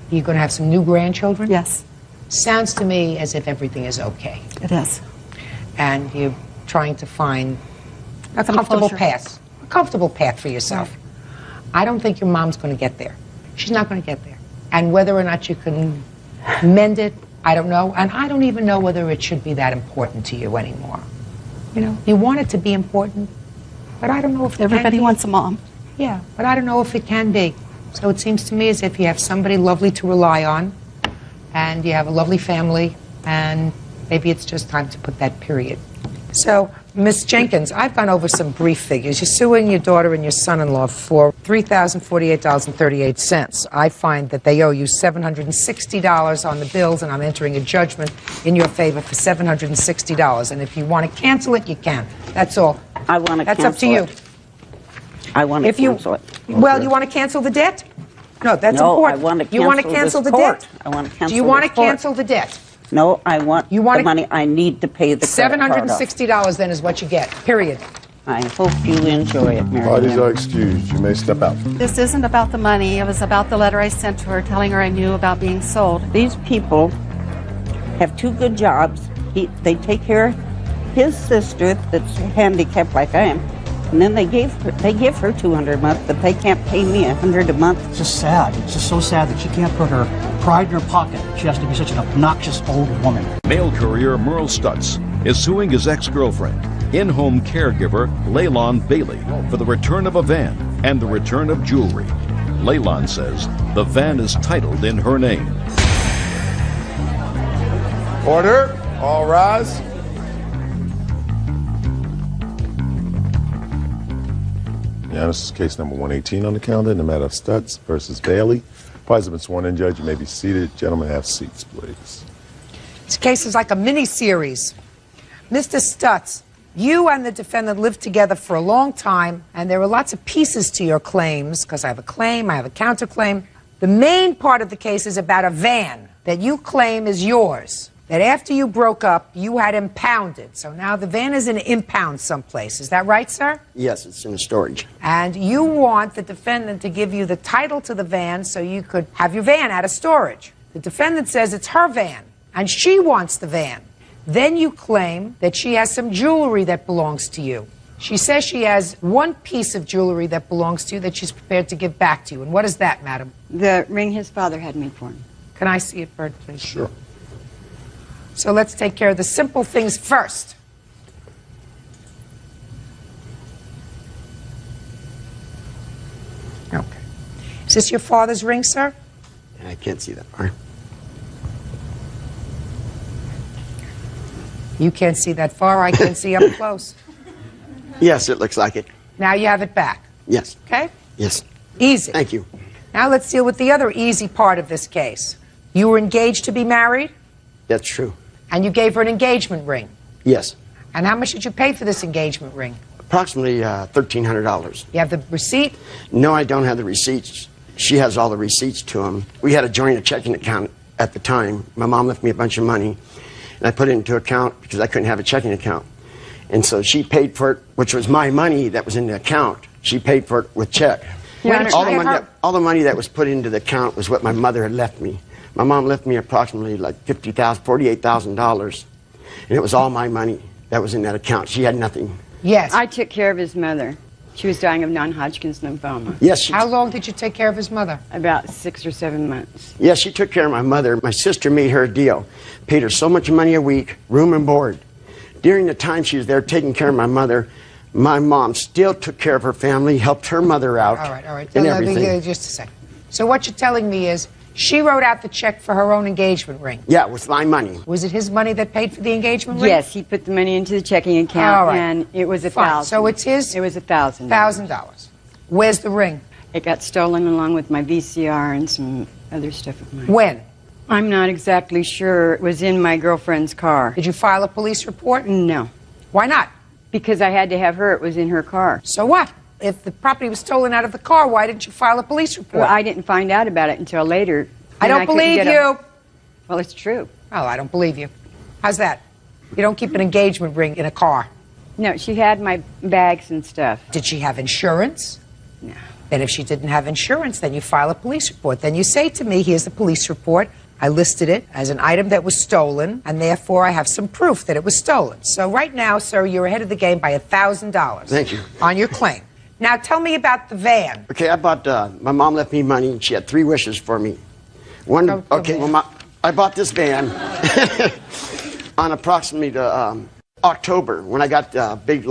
You're going to have some new grandchildren? Yes. Sounds to me as if everything is okay. It is. And you're trying to find a Some comfortable closure. path. A comfortable path for yourself. I don't think your mom's going to get there. She's not going to get there. And whether or not you can mend it, I don't know. And I don't even know whether it should be that important to you anymore. You know, you want it to be important, but I don't know if it Everybody can be. wants a mom. Yeah, but I don't know if it can be. So it seems to me as if you have somebody lovely to rely on, and you have a lovely family, and maybe it's just time to put that period. So, Miss Jenkins, I've gone over some brief figures. You're suing your daughter and your son-in-law for $3,048.38. I find that they owe you $760 on the bills, and I'm entering a judgment in your favor for $760. And if you want to cancel it, you can. That's all. I want to That's cancel up to you. it. I want to cancel it. Well, you want to cancel the debt? No, that's No, important. I want to You want to cancel cancel this the court. debt? I want to cancel Do you want to this court. cancel the debt? No, I want You want the money I need to pay the credit card off. $760 then is what you get, period. I hope you enjoy it, Mary Parties Lynn. are excused. You may step out. This isn't about the money. It was about the letter I sent to her telling her I knew about being sold. These people have 2 good jobs. They take care of his sister that's handicapped like I am. And then they give her $200 a month, but they can't pay me $100 a month. It's just sad. It's just so sad that she can't put her pride in her pocket. She has to be such an obnoxious old woman. Mail courier Merle Stutz is suing his ex-girlfriend, in-home caregiver Leylon Bailey, for the return of a van and the return of jewelry. Leylon says the van is titled in her name. Order. All rise. Yeah, this is case number 118 on the calendar in the matter of Stutz versus Bailey. Parties have been sworn in, Judge. You may be seated. Gentlemen, have seats, please. This case is like a mini-series. Mr. Stutz, you and the defendant lived together for a long time, and there are lots of pieces to your claims, because I have a claim, I have a counterclaim. The main part of the case is about a van that you claim is yours, that after you broke up, you had impounded. So now the van is in impound someplace. Is that right, sir? Yes, it's in a storage. And you want the defendant to give you the title to the van so you could have your van out of storage. The defendant says it's her van, and she wants the van. Then you claim that she has some jewelry that belongs to you. She says she has one piece of jewelry that belongs to you that she's prepared to give back to you. And what is that, madam? The ring his father had made for him. Can I see it, Bert, please? Sure. So let's take care of the simple things first. Okay. Is this your father's ring, sir? I can't see that far. You can't see that far. I can see up close. Yes, it looks like it. Now you have it back. Yes. Okay? Yes. Easy. Thank you. Now let's deal with the other easy part of this case. You were engaged to be married, That's true. and you gave her an engagement ring. Yes. And how much did you pay for this engagement ring? Approximately $1,300. You have the receipt? No, I don't have the receipts. She has all the receipts to them. We had a joint checking account at the time. My mom left me a bunch of money, and I put it into account because I couldn't have a checking account. And so she paid for it, which was my money that was in the account. She paid for it with check. All the money that was put into the account was what my mother had left me. My mom left me approximately like $48,000, and it was all my money that was in that account. She had nothing. Yes. I took care of his mother. She was dying of non-Hodgkin's lymphoma. Yes. How long did you take care of his mother? About 6 or 7 months. Yes, she took care of my mother. My sister made her a deal. Paid her so much money a week, room and board. During the time she was there taking care of my mother, my mom still took care of her family, helped her mother out. All right. And Let me everything. just a second. So what you're telling me is she wrote out the check for her own engagement ring. Yeah, with my money. Was it his money that paid for the engagement ring? Yes, he put the money into the checking account, All right. and it was Fine. $1,000. So it's his? It was $1,000. $1,000. Where's the ring? It got stolen along with my VCR and some other stuff of mine. When? I'm not exactly sure. It was in my girlfriend's car. Did you file a police report? No. Why not? Because I had to have her. It was in her car. So what? If the property was stolen out of the car, why didn't you file a police report? Well, I didn't find out about it until later. I Then don't couldn't believe get you. Well, it's true. Oh, I don't believe you. How's that? You don't keep an engagement ring in a car. No, she had my bags and stuff. Did she have insurance? No. Then if she didn't have insurance, then you file a police report. Then you say to me, here's the police report. I listed it as an item that was stolen, and therefore I have some proof that it was stolen. So right now, sir, you're ahead of the game by $1,000. Thank you. On your claim. Now tell me about the van. Okay, I bought, my mom left me money, and she had 3 wishes for me. One, okay, well, I bought this van on approximately October, when I got a big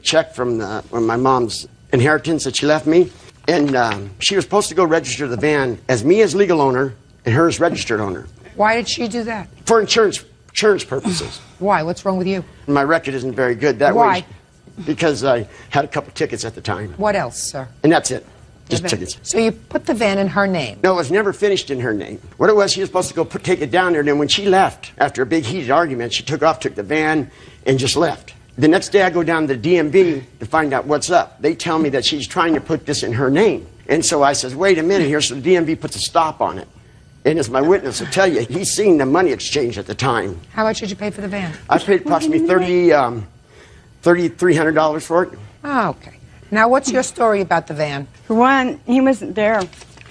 check from my mom's inheritance that she left me. And she was supposed to go register the van as me as legal owner and her as registered owner. Why did she do that? For insurance purposes. Why? What's wrong with you? My record isn't very good that Why? way. Because I had a couple tickets at the time. What else, sir? And that's it. Just tickets. So you put the van in her name? No, it was never finished in her name. What it was, she was supposed to go take it down there, and then when she left, after a big heated argument, she took the van, and just left. The next day I go down to the DMV to find out what's up. They tell me that she's trying to put this in her name. And so I says, wait a minute here, so the DMV puts a stop on it. And as my witness will tell you, he's seen the money exchange at the time. How much did you pay for the van? I paid approximately $3,300 for it. Oh, okay. Now, what's your story about the van? For one, he wasn't there.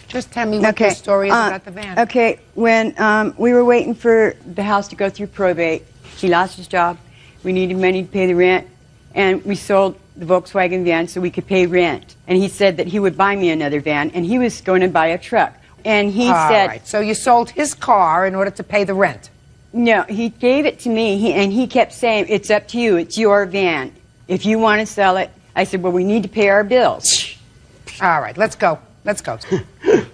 Just tell me what your story is about the van. Okay, when we were waiting for the house to go through probate, he lost his job. We needed money to pay the rent, and we sold the Volkswagen van so we could pay rent. And he said that he would buy me another van, and he was going to buy a truck. And he said... All right, so you sold his car in order to pay the rent? No, he gave it to me, and he kept saying, it's up to you, it's your van. If you want to sell it. I said, well, we need to pay our bills. All right, let's go. Let's go.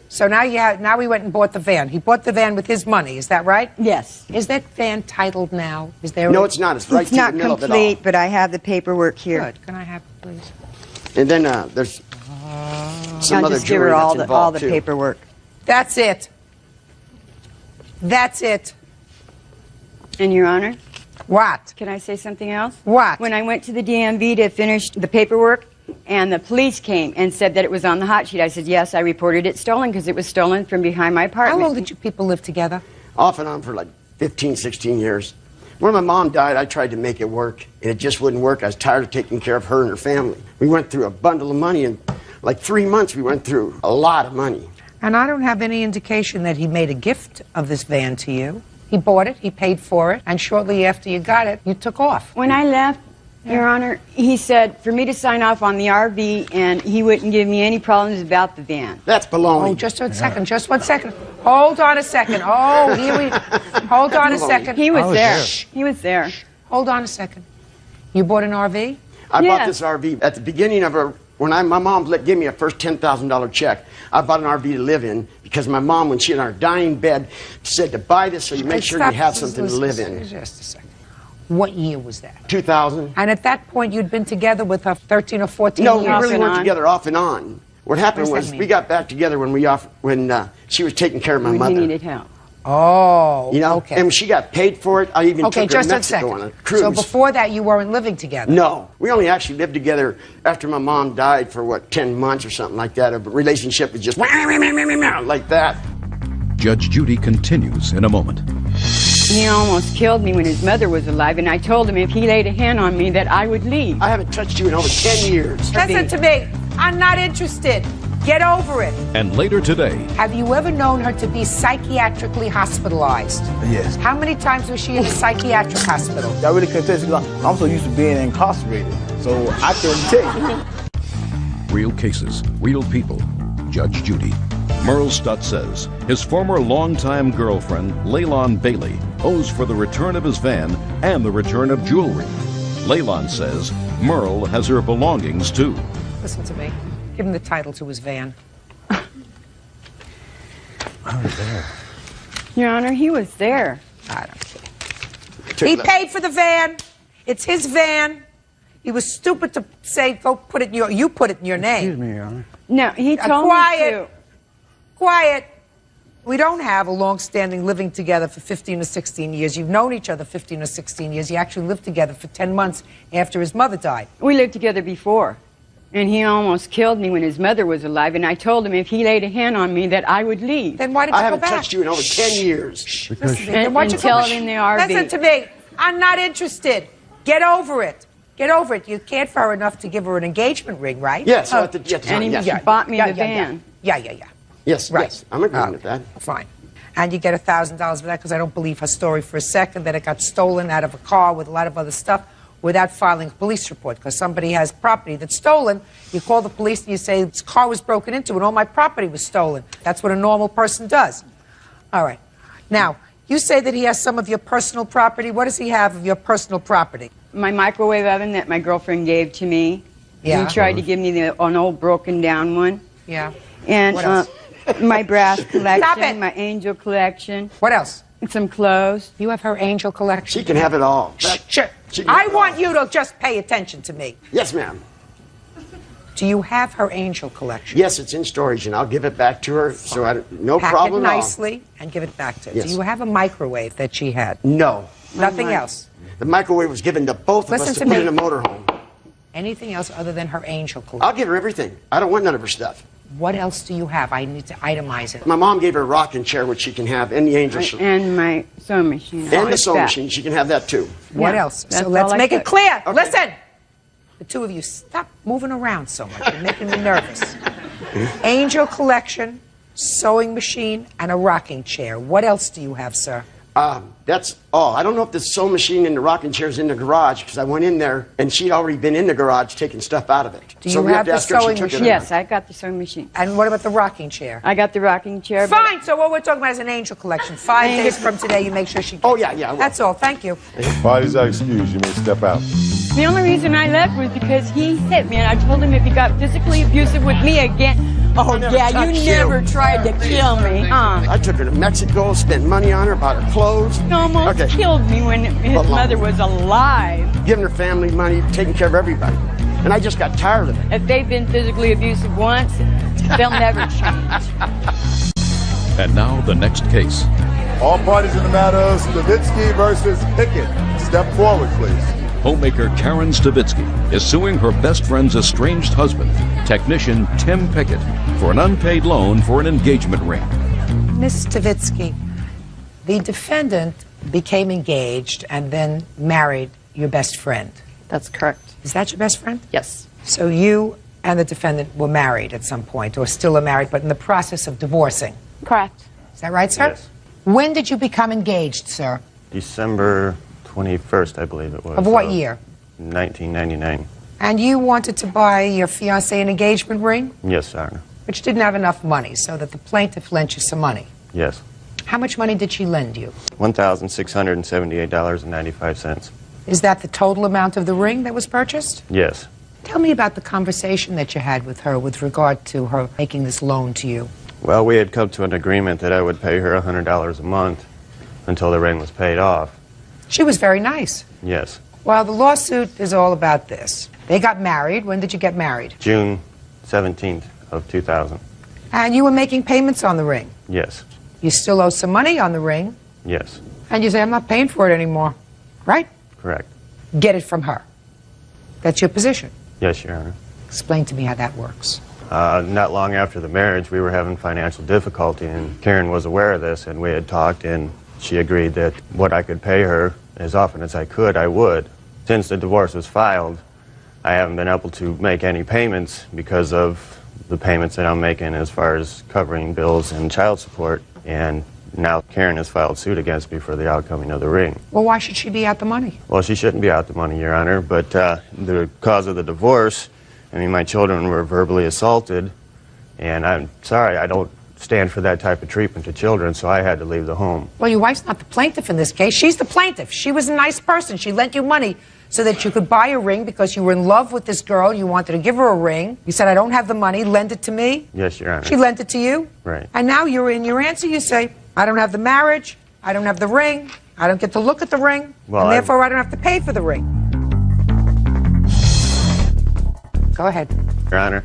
So now we went and bought the van. He bought the van with his money, is that right? Yes. Is that van titled now? Is there? No, it's not. It's right It's through not the middle of it all. complete, but I have the paperwork here. Good. Can I have it, please? And then there's some I'll other just give jewelry her that's all the involved too. paperwork. That's it. That's it. And Your Honor? What? Can I say something else? What? When I went to the DMV to finish the paperwork, and the police came and said that it was on the hot sheet, I said, yes, I reported it stolen because it was stolen from behind my apartment. How long did you people live together? Off and on for like 15, 16 years. When my mom died, I tried to make it work, and it just wouldn't work. I was tired of taking care of her and her family. We went through a bundle of money, and like 3 months, we went through a lot of money. And I don't have any indication that he made a gift of this van to you. He bought it, he paid for it, and shortly after you got it, you took off. When I left, Your Honor, he said for me to sign off on the RV, and he wouldn't give me any problems about the van. That's baloney. Oh, just 1 second, just 1 second. Hold on a second. Oh, here we... Hold on a second. He was there. Shh. He was there. Hold on a second. You bought an RV? I bought this RV at the beginning of her... When my mom gave me a first $10,000 check, I bought an RV to live in because my mom, when she in our dying bed, said to buy this so you make sure you have something to live in. Just a second. What year was that? 2000. And at that point, you'd been together with her 13 or 14 No, years? we really weren't together off and on. What happened What does was that we mean? got back together when she was taking care of my When mother. he needed help. Oh, You know, okay. and when she got paid for it, I even Okay, took her to just 1 Mexico second. on a cruise. So before that, you weren't living together? No, we only actually lived together after my mom died for, 10 months or something like that. A relationship was just like that. Judge Judy continues in a moment. He almost killed me when his mother was alive, and I told him if he laid a hand on me that I would leave. I haven't touched you in over 10 years. Listen to me. I'm not interested. Get over it. And later today, Have you ever known her to be psychiatrically hospitalized? Yes. How many times was she in a psychiatric hospital? I really couldn't tell you because I'm so used to being incarcerated, so I couldn't tell you. Real cases, real people. Judge Judy. Merle Stutt says his former longtime girlfriend, Leylon Bailey, owes for the return of his van and the return of jewelry. Leylon says Merle has her belongings too. Listen to me. Give him the title to his van. I was there. Your Honor, he was there. I don't care. He paid for the van. It's his van. He was stupid to say, go put it in your, you put it in your name. Excuse me, Your Honor. No, he told me to. Quiet. We don't have a long-standing living together for 15 or 16 years. You've known each other 15 or 16 years. You actually lived together for 10 months after his mother died. We lived together before. And he almost killed me when his mother was alive. And I told him if he laid a hand on me that I would leave. Then why did you I go haven't back? touched you in over 10 years. Then why'd you go back? In the RV. Listen to me. I'm not interested. Get over it. Get over it. You cared for her enough to give her an engagement ring, right? Yes, and he bought me the van. Yeah. Yes, Right. yes. I'm agreeing with that. Fine. And you get $1,000 for that because I don't believe her story for a second that it got stolen out of a car with a lot of other stuff without filing a police report because somebody has property that's stolen. You call the police and you say, this car was broken into and all my property was stolen. That's what a normal person does. All right. Now, you say that he has some of your personal property. What does he have of your personal property? My microwave oven that my girlfriend gave to me. Yeah. He tried to give me an old broken down one. Yeah. And What else? my brass Stop it. collection, my angel collection. What else? Some clothes. You have her angel collection? She can have it all. Sure. I want you to just pay attention to me. Yes, ma'am. Do you have her angel collection? Yes, it's in storage, and I'll give it back to her. So no Pack problem it at all. nicely and give it back to her. Yes. Do you have a microwave that she had? No. Nothing else? The microwave was given to both of us Listen to to put me. in a motorhome. Anything else other than her angel collection? I'll give her everything. I don't want none of her stuff. What else do you have? I need to itemize it. My mom gave her a rocking chair, which she can have, and the angel And my sewing machine. and the sewing machine. She can have that too. What Yeah, else? that's So let's all I make it took. clear. Okay. Listen. The two of you, stop moving around so much. You're making me nervous. Angel collection, sewing machine, and a rocking chair. What else do you have, sir? That's all. I don't know if the sewing machine and the rocking chair is in the garage because I went in there and she'd already been in the garage taking stuff out of it. Do so you we have to the ask her if she sewing took it machine? or not. Yes, I got the sewing machine. And what about the rocking chair? I got the rocking chair. but- Fine. So what we're talking about is an angel collection. 5 days from today, you make sure she gets Oh, yeah, yeah, I will. That's all. Thank you. Parties are excused. You may step out. The only reason I left was because he hit me, and I told him if he got physically abusive with me again. Oh, never yeah, touched you you. never tried to kill me, huh? I took her to Mexico, spent money on her, bought her clothes. He almost killed me when his But, Mom, mother was alive. giving her family money, taking care of everybody. And I just got tired of it. If they've been physically abusive once, they'll never change. And now the next case. All parties in the matter of Stavitsky versus Pickett. Step forward, please. Homemaker Karen Stavitsky is suing her best friend's estranged husband, technician Tim Pickett, for an unpaid loan for an engagement ring. Miss Stavitsky, the defendant became engaged and then married your best friend. That's correct. Is that your best friend? Yes. So you and the defendant were married at some point, or still are married, but in the process of divorcing. Correct. Is that right, sir? Yes. When did you become engaged, sir? December 21st, I believe it was. Of what year? 1999. And you wanted to buy your fiancé an engagement ring, Yes, sir. but you didn't have enough money, so that the plaintiff lent you some money. Yes. How much money did she lend you? $1,678.95. Is that the total amount of the ring that was purchased? Yes. Tell me about the conversation that you had with her with regard to her making this loan to you. Well, we had come to an agreement that I would pay her $100 a month until the ring was paid off. She was very nice. Yes. Well, the lawsuit is all about this. They got married. When did you get married? June 17th of 2000. And you were making payments on the ring. Yes. You still owe some money on the ring. Yes. And you say, I'm not paying for it anymore. Right? Correct. Get it from her. That's your position. Yes, Your Honor. Explain to me how that works. Not long after the marriage, we were having financial difficulty, and Karen was aware of this, and we had talked, and she agreed that what I could pay her as often as I could, I would. Since the divorce was filed, I haven't been able to make any payments because of the payments that I'm making as far as covering bills and child support, and now Karen has filed suit against me for the outcoming of the ring. Well, why should she be out the money? Well, she shouldn't be out the money, Your Honor, but the cause of the divorce I mean, my children were verbally assaulted, and I'm sorry, I don't stand for that type of treatment to children, so I had to leave the home. Well, your wife's not the plaintiff in this case. She's the plaintiff. She was a nice person. She lent you money so that you could buy a ring because you were in love with this girl. You wanted to give her a ring. You said, I don't have the money. Lend it to me. Yes, Your Honor. She lent it to you. Right. And now you're in your answer. You say, I don't have the marriage. I don't have the ring. I don't get to look at the ring. Well, and therefore, I don't have to pay for the ring. Go ahead. Your Honor,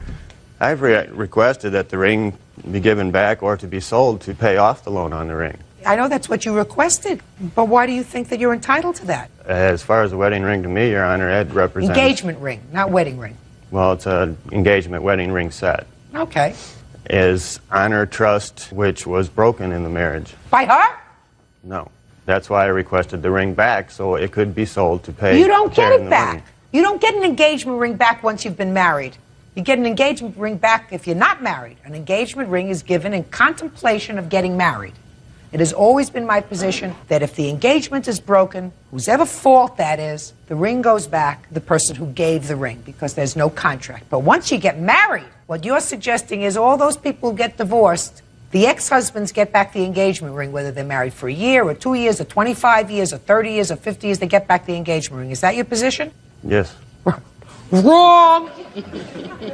I've requested that the ring be given back or to be sold to pay off the loan on the ring. I know that's what you requested, but why do you think that you're entitled to that? As far as a wedding ring to me, Your Honor, it represents... Engagement ring, not wedding ring. Well, it's an engagement wedding ring set. Okay. Is honor trust, which was broken in the marriage. By her? No. That's why I requested the ring back, so it could be sold to pay... You don't get Karen it the back. money. You don't get an engagement ring back once you've been married. You get an engagement ring back if you're not married. An engagement ring is given in contemplation of getting married. It has always been my position that if the engagement is broken, whose ever fault that is, the ring goes back to the person who gave the ring because there's no contract. But once you get married, what you're suggesting is all those people who get divorced, the ex-husbands get back the engagement ring, whether they're married for a year or 2 years or 25 years or 30 years or 50 years, they get back the engagement ring. Is that your position? Yes. Wrong!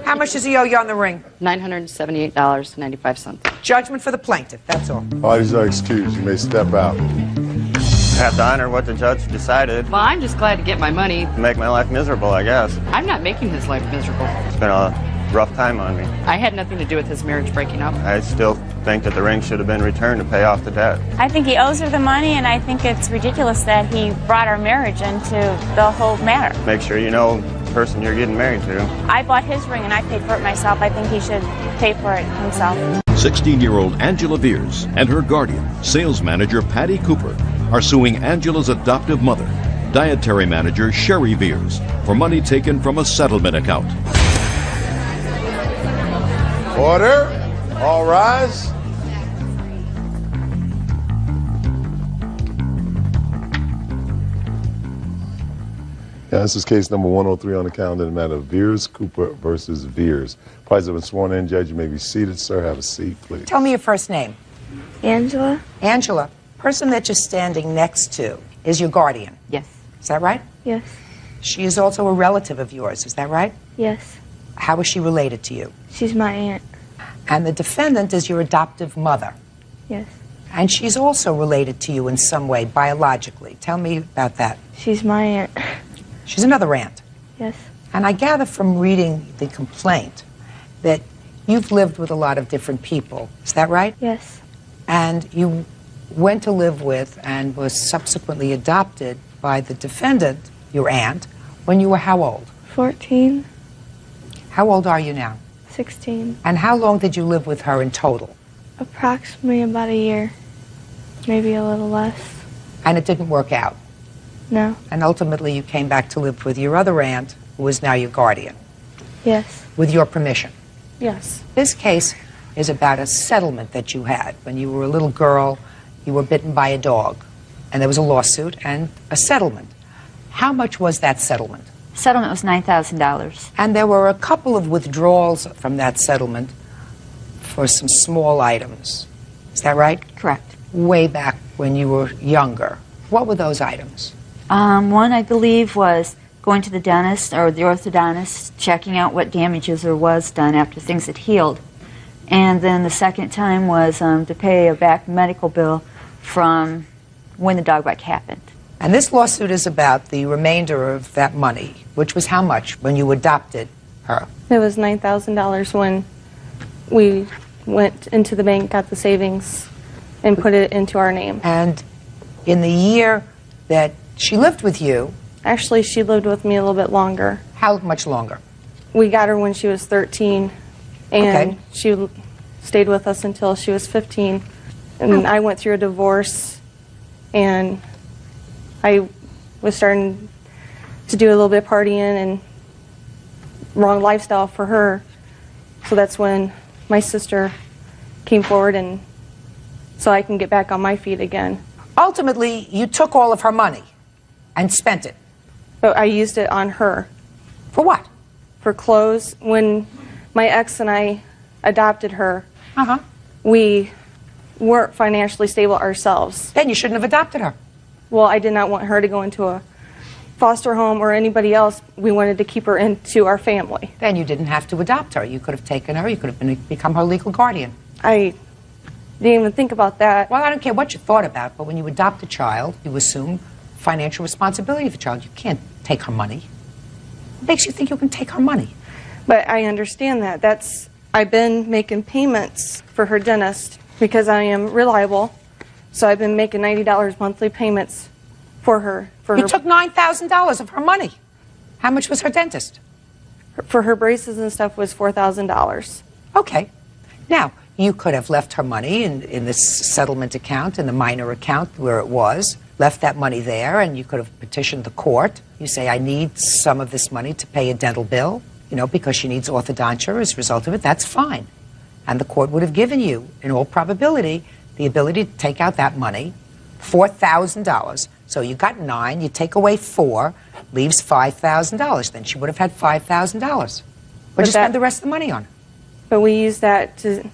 How much does he owe you on the ring? $978.95. Judgment for the plaintiff, that's all. Parties are excused. You may step out. I have to honor what the judge decided. Well, I'm just glad to get my money. Make my life miserable, I guess. I'm not making his life miserable. It's been a rough time on me. I had nothing to do with his marriage breaking up. I still think that the ring should have been returned to pay off the debt. I think he owes her the money, and I think it's ridiculous that he brought our marriage into the whole matter. Make sure you know the person you're getting married to. I bought his ring, and I paid for it myself. I think he should pay for it himself. 16-year-old Angela Veers and her guardian, sales manager Patty Cooper, are suing Angela's adoptive mother, dietary manager Sherry Veers, for money taken from a settlement account. Order. All rise. Yeah, this is case number 103 on the calendar in the matter of Veers Cooper versus Veers. Parties have been sworn in. Judge, you may be seated. Sir, have a seat, please. Tell me your first name. Angela? Angela. Person that you're standing next to is your guardian. Yes. Is that right? Yes. She is also a relative of yours. Is that right? Yes. How is she related to you? She's my aunt. And the defendant is your adoptive mother. Yes. And she's also related to you in some way, biologically. Tell me about that. She's my aunt. She's another aunt. Yes. And I gather from reading the complaint that you've lived with a lot of different people. Is that right? Yes. And you went to live with and was subsequently adopted by the defendant, your aunt, when you were how old? 14. How old are you now? 16. And how long did you live with her in total? Approximately about a year. Maybe a little less. And it didn't work out? No. And ultimately you came back to live with your other aunt, who is now your guardian? Yes. With your permission? Yes. This case is about a settlement that you had. When you were a little girl, you were bitten by a dog. And there was a lawsuit and a settlement. How much was that settlement? Settlement was $9,000. And there were a couple of withdrawals from that settlement for some small items. Is that right? Correct. Way back when you were younger. What were those items? One, I believe, was going to the dentist or the orthodontist, checking out what damages there was done after things had healed. And then the second time was to pay a back medical bill from when the dog bite happened. And this lawsuit is about the remainder of that money, which was how much when you adopted her? It was $9,000 when we went into the bank, got the savings, and put it into our name. And in the year that she lived with you... Actually, she lived with me a little bit longer. How much longer? We got her when she was 13, and she stayed with us until she was 15. And I went through a divorce, and I was starting to do a little bit of partying and wrong lifestyle for her. So that's when my sister came forward, and so I can get back on my feet again. Ultimately, you took all of her money and spent it. But I used it on her. For what? for clothes. When my ex and I adopted her, we weren't financially stable ourselves. Then you shouldn't have adopted her. Well, I did not want her to go into a foster home or anybody else. We wanted to keep her into our family. Then you didn't have to adopt her. You could have taken her. You could have become her legal guardian. I didn't even think about that. Well, I don't care what you thought about, but when you adopt a child, you assume financial responsibility for the child. You can't take her money. What makes you think you can take her money? But I understand that. I've been making payments for her dentist because I am reliable. So I've been making $90 monthly payments for her. You took $9,000 of her money. How much was her dentist? For her braces and stuff was $4,000. Okay. Now, you could have left her money in this settlement account, in the minor account where it was, left that money there, and you could have petitioned the court. You say, I need some of this money to pay a dental bill, because she needs orthodontia as a result of it. That's fine. And the court would have given you, in all probability, the ability to take out that money, $4,000. So you got 9, you take away 4, leaves $5,000. Then she would have had $5,000. What'd you spend the rest of the money on? But we used that to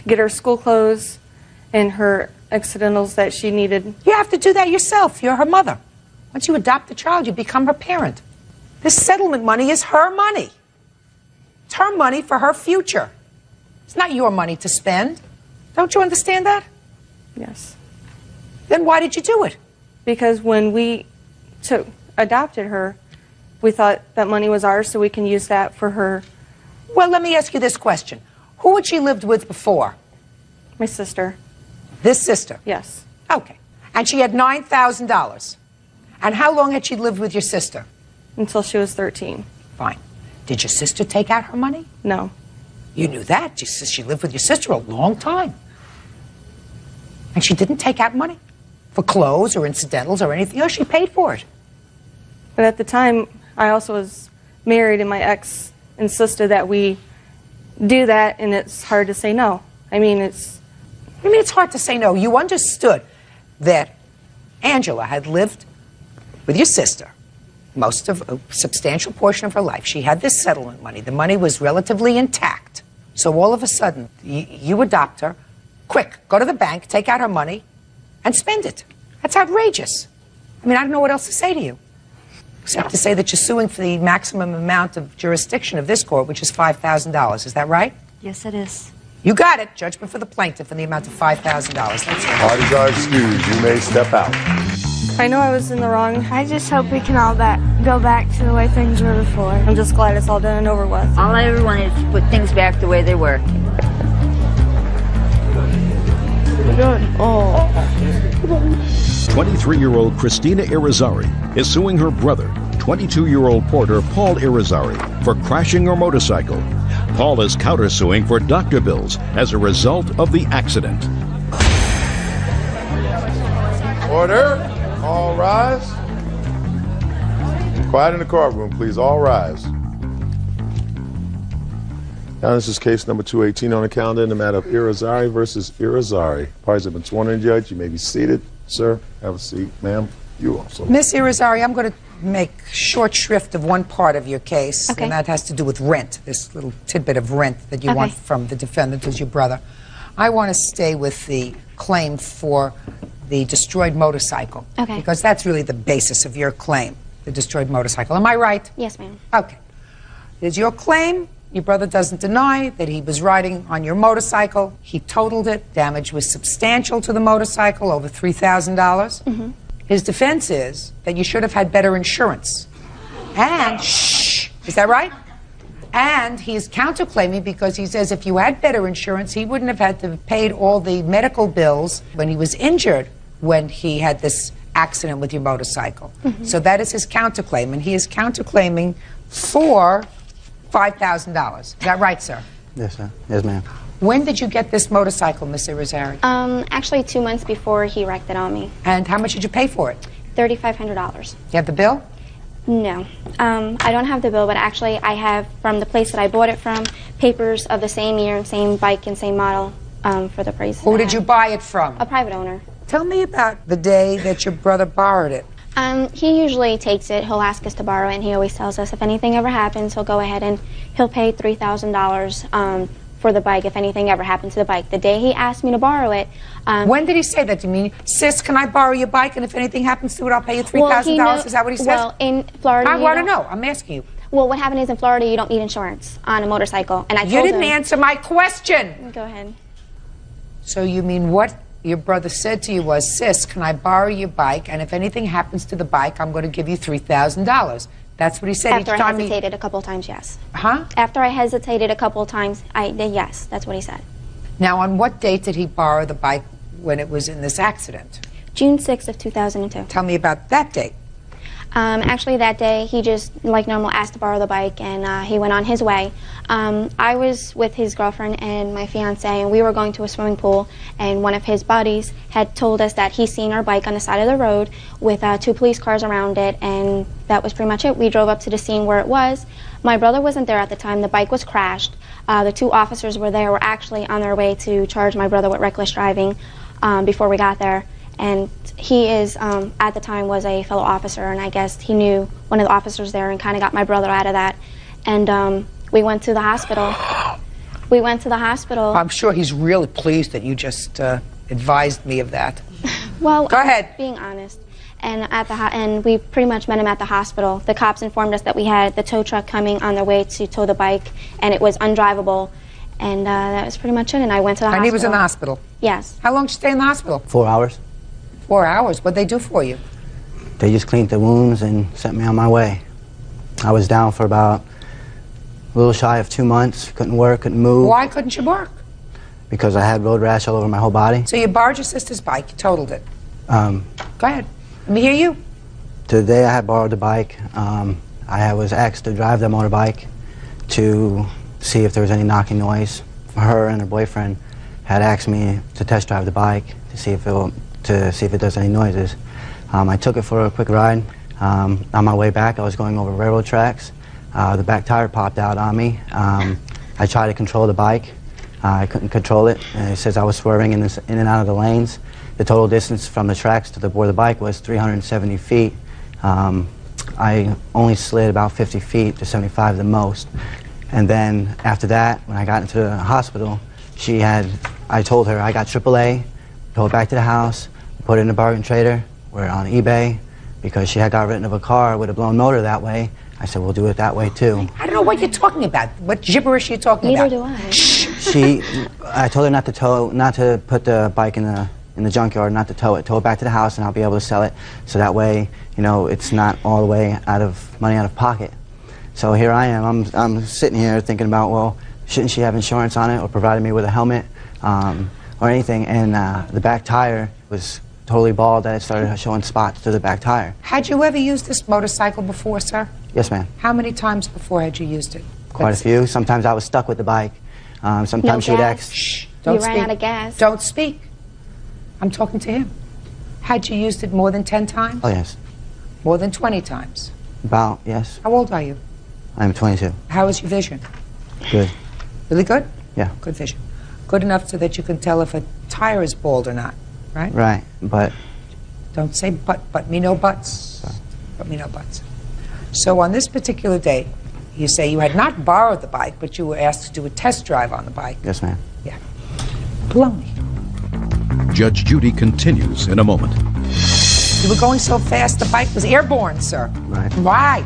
get her school clothes and her accidentals that she needed. You have to do that yourself. You're her mother. Once you adopt a child, you become her parent. This settlement money is her money. It's her money for her future. It's not your money to spend. Don't you understand that? Yes. Then why did you do it? Because when we adopted her, we thought that money was ours, so we can use that for her. Well, let me ask you this question. Who had she lived with before? My sister. This sister? Yes. Okay. And she had $9,000. And how long had she lived with your sister? Until she was 13. Fine. Did your sister take out her money? No. You knew that. She lived with your sister a long time. And she didn't take out money for clothes or incidentals or anything else. She paid for it. But at the time, I also was married, and my ex insisted that we do that, and it's hard to say no. it's hard to say no. You understood that Angela had lived with your sister most of a substantial portion of her life. She had this settlement money. The money was relatively intact. So all of a sudden, you adopt her. Quick, go to the bank, take out her money, and spend it. That's outrageous. I don't know what else to say to you, except to say that you're suing for the maximum amount of jurisdiction of this court, which is $5,000. Is that right? Yes, it is. You got it. Judgment for the plaintiff in the amount of $5,000. That's it. Parties are excused. You may step out. I know I was in the wrong. I just hope we can all go back to the way things were before. I'm just glad it's all done and over with. All I ever wanted is to put things back the way they were. Good. 23-year-old Christina Irizarry is suing her brother, 22-year-old porter Paul Irizarry, for crashing her motorcycle. Paul is countersuing for doctor bills as a result of the accident. Order. All rise. Quiet in the courtroom, please. All rise. Now, this is case number 218 on the calendar in the matter of Irizarry versus Irizarry. Parties have been sworn in, Judge. You may be seated. Sir, have a seat. Ma'am, you also. Miss Irizarry, I'm going to make short shrift of one part of your case, Okay. and that has to do with rent, this little tidbit of rent that you Okay. want from the defendant, who's your brother. I want to stay with the claim for the destroyed motorcycle, Okay. because that's really the basis of your claim, the destroyed motorcycle. Am I right? Yes, ma'am. Okay. There's your claim. Your brother doesn't deny that he was riding on your motorcycle. He totaled it. Damage was substantial to the motorcycle, over $3,000. His defense is that you should have had better insurance. And, shh, is that right? And he is counterclaiming because he says if you had better insurance, he wouldn't have had to have paid all the medical bills when he was injured when he had this accident with your motorcycle. So that is his counterclaim, and he is counterclaiming for $5,000. Is that right, sir? Yes, sir. Yes, ma'am. When did you get this motorcycle, Miss Irizarry? Actually 2 months before he wrecked it on me. And how much did you pay for it? $3,500. You have the bill? No. I don't have the bill, but actually I have, from the place that I bought it from, papers of the same year and same bike and same model for the price. Who did you buy it from? A private owner. Tell me about the day that your brother borrowed it. He usually takes it. He'll ask us to borrow it, and he always tells us if anything ever happens, he'll go ahead and he'll pay $3,000 for the bike if anything ever happens to the bike. The day he asked me to borrow it... when did he say that? Do you mean, sis, can I borrow your bike, and if anything happens to it, I'll pay you $3,000? Is that what he says? Well, in Florida... I want to know. I'm asking you. Well, what happened is in Florida, you don't need insurance on a motorcycle. And I told You didn't him, answer my question. Go ahead. So you mean what your brother said to you was, sis, can I borrow your bike, and if anything happens to the bike, I'm going to give you $3,000. That's what he said. After I hesitated a couple of times, yes. Huh? After I hesitated a couple of times, yes, that's what he said. Now, on what date did he borrow the bike when it was in this accident? June 6th of 2002. Tell me about that date. Actually, that day, he just, like normal, asked to borrow the bike, and he went on his way. I was with his girlfriend and my fiance, and we were going to a swimming pool, and one of his buddies had told us that he seen our bike on the side of the road with 2 police cars around it, and that was pretty much it. We drove up to the scene where it was. My brother wasn't there at the time. The bike was crashed. The 2 officers were there, were actually on their way to charge my brother with reckless driving before we got there. And he is, at the time, was a fellow officer, and I guess he knew one of the officers there and kind of got my brother out of that. And we went to the hospital. I'm sure he's really pleased that you just advised me of that. Well, go ahead. Being honest. And and we pretty much met him at the hospital. The cops informed us that we had the tow truck coming on their way to tow the bike, and it was undrivable. And that was pretty much it. And I went to the hospital. And he was in the hospital? Yes. How long did you stay in the hospital? 4 hours. 4 hours? What'd they do for you? They just cleaned the wounds and sent me on my way. I was down for about a little shy of 2 months. Couldn't work, couldn't move. Why couldn't you work? Because I had road rash all over my whole body. So you borrowed your sister's bike, you totaled it. Go ahead. Let me hear you. The day I had borrowed the bike, I was asked to drive the motorbike to see if there was any knocking noise. Her and her boyfriend had asked me to test drive the bike to see if it does any noises. I took it for a quick ride. On my way back, I was going over railroad tracks. The back tire popped out on me. I tried to control the bike. I couldn't control it. It says I was swerving in and out of the lanes. The total distance from the tracks to where the bike was 370 feet. I only slid about 50 feet to 75 the most. And then after that, when I got into the hospital, I told her I got AAA, drove back to the house, put it in a bargain trader. We're on eBay because she had got rid of a car with a blown motor that way. I said, we'll do it that way too. I don't know what you're talking about. What gibberish are you talking about? Neither do I. I told her not to put the bike in the junkyard, not to tow it back to the house, and I'll be able to sell it. So that way, you know, it's not all the way money out of pocket. So here I am. I'm sitting here thinking about, well, shouldn't she have insurance on it or provided me with a helmet or anything? And the back tire was totally bald. That it started showing spots to the back tire. Had you ever used this motorcycle before, sir? Yes, ma'am. How many times before had you used it? Quite a few. Sometimes I was stuck with the bike. Sometimes she would ask. Shh, don't speak. You ran out of gas. Don't speak. I'm talking to him. Had you used it more than 10 times? Oh, yes. More than 20 times? About, yes. How old are you? I'm 22. How is your vision? Good. Really good? Yeah. Good vision. Good enough so that you can tell if a tire is bald or not, right? Right, but... Don't say but me no buts. Sorry. But me no buts. So on this particular day, you say you had not borrowed the bike, but you were asked to do a test drive on the bike. Yes, ma'am. Yeah. Baloney. Judge Judy continues in a moment. You were going so fast, the bike was airborne, sir. Right. Why?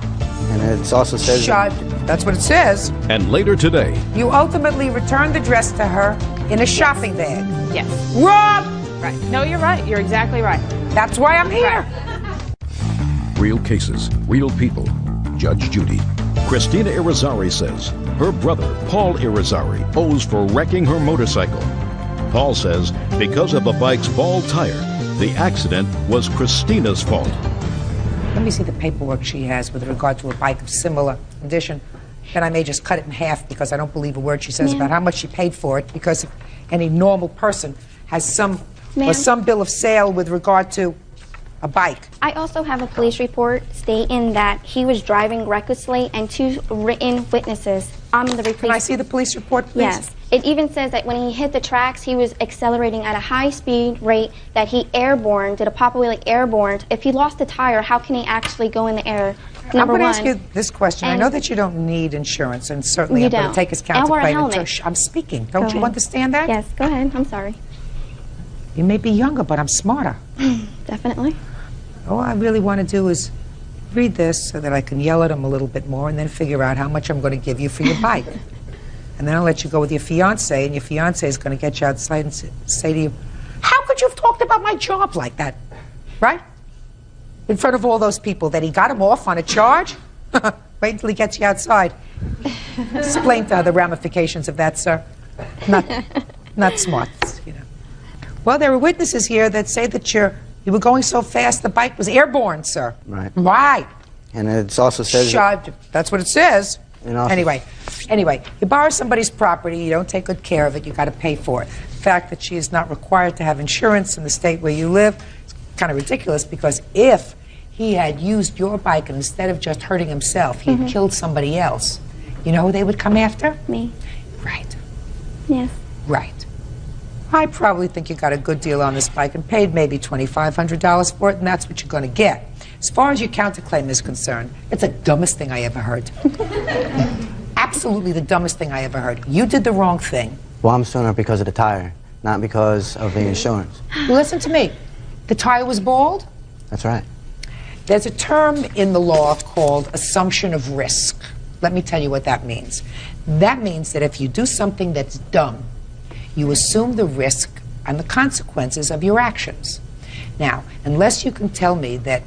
And it also says... Shut. That's what it says. And later today... You ultimately returned the dress to her in a shopping bag. Yes. Wrong! Right. No, you're right. You're exactly right. That's why I'm here. Right. Real cases, real people. Judge Judy. Christina Irizarry says her brother, Paul Irizarry, owes for wrecking her motorcycle. Paul says because of the bike's bald tire, the accident was Christina's fault. Let me see the paperwork she has with regard to a bike of similar condition. Then I may just cut it in half because I don't believe a word she says about how much she paid for it, because if any normal person has some bill of sale with regard to a bike. I also have a police report stating that he was driving recklessly and 2 written witnesses The replace. Can I see the police report, please? Yes. It even says that when he hit the tracks, he was accelerating at a high speed rate, that he airborne, did a Papa Wheelie airborne. If he lost a tire, how can he actually go in the air? I'm going to ask you this question. I know that you don't need insurance, and certainly I'm going to take his counterclaim. I'm speaking. Don't you understand that? Yes, go ahead. I'm sorry. You may be younger, but I'm smarter. Definitely. All I really want to do is read this so that I can yell at him a little bit more and then figure out how much I'm going to give you for your bike. And then I'll let you go with your fiancé, and your fiancé is going to get you outside and say to you, how could you have talked about my job like that? Right? In front of all those people, that he got him off on a charge? Wait until he gets you outside. Explain to her the ramifications of that, sir. Not smart, you know. Well, there are witnesses here that say that you were going so fast the bike was airborne, sir. Right. Right. And it also says... That's what it says. Also, Anyway, you borrow somebody's property, you don't take good care of it, you got to pay for it. The fact that she is not required to have insurance in the state where you live is kind of ridiculous, because if he had used your bike and instead of just hurting himself, he had killed somebody else, you know who they would come after? Me. Right. Yes. Right. I probably think you got a good deal on this bike and paid maybe $2,500 for it, and that's what you're going to get. As far as your counterclaim is concerned, it's the dumbest thing I ever heard. Absolutely the dumbest thing I ever heard. You did the wrong thing. Well, I'm suing her because of the tire, not because of the insurance. Listen to me. The tire was bald? That's right. There's a term in the law called assumption of risk. Let me tell you what that means. That means that if you do something that's dumb, you assume the risk and the consequences of your actions. Now, unless you can tell me that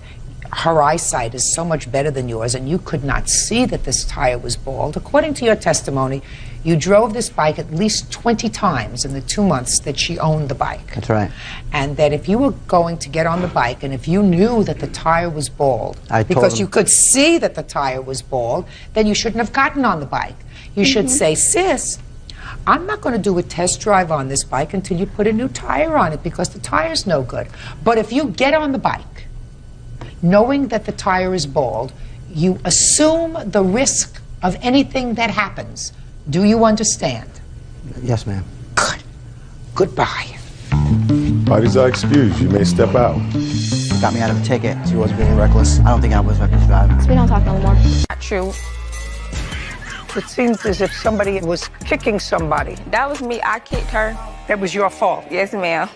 her eyesight is so much better than yours and you could not see that this tire was bald, according to your testimony, you drove this bike at least 20 times in the 2 months that she owned the bike. That's right. And that if you were going to get on the bike and if you knew that the tire was bald, because you could see that the tire was bald, then you shouldn't have gotten on the bike. You should say, sis, I'm not going to do a test drive on this bike until you put a new tire on it, because the tire's no good. But if you get on the bike knowing that the tire is bald, you assume the risk of anything that happens. Do you understand? Yes, ma'am. Good. Goodbye. Parties are excused. You may step out. Got me out of a ticket. She was being reckless. I don't think I was reckless driving. So we don't talk no more. Not true. It seems as if somebody was kicking somebody. That was me. I kicked her. That was your fault? Yes, ma'am.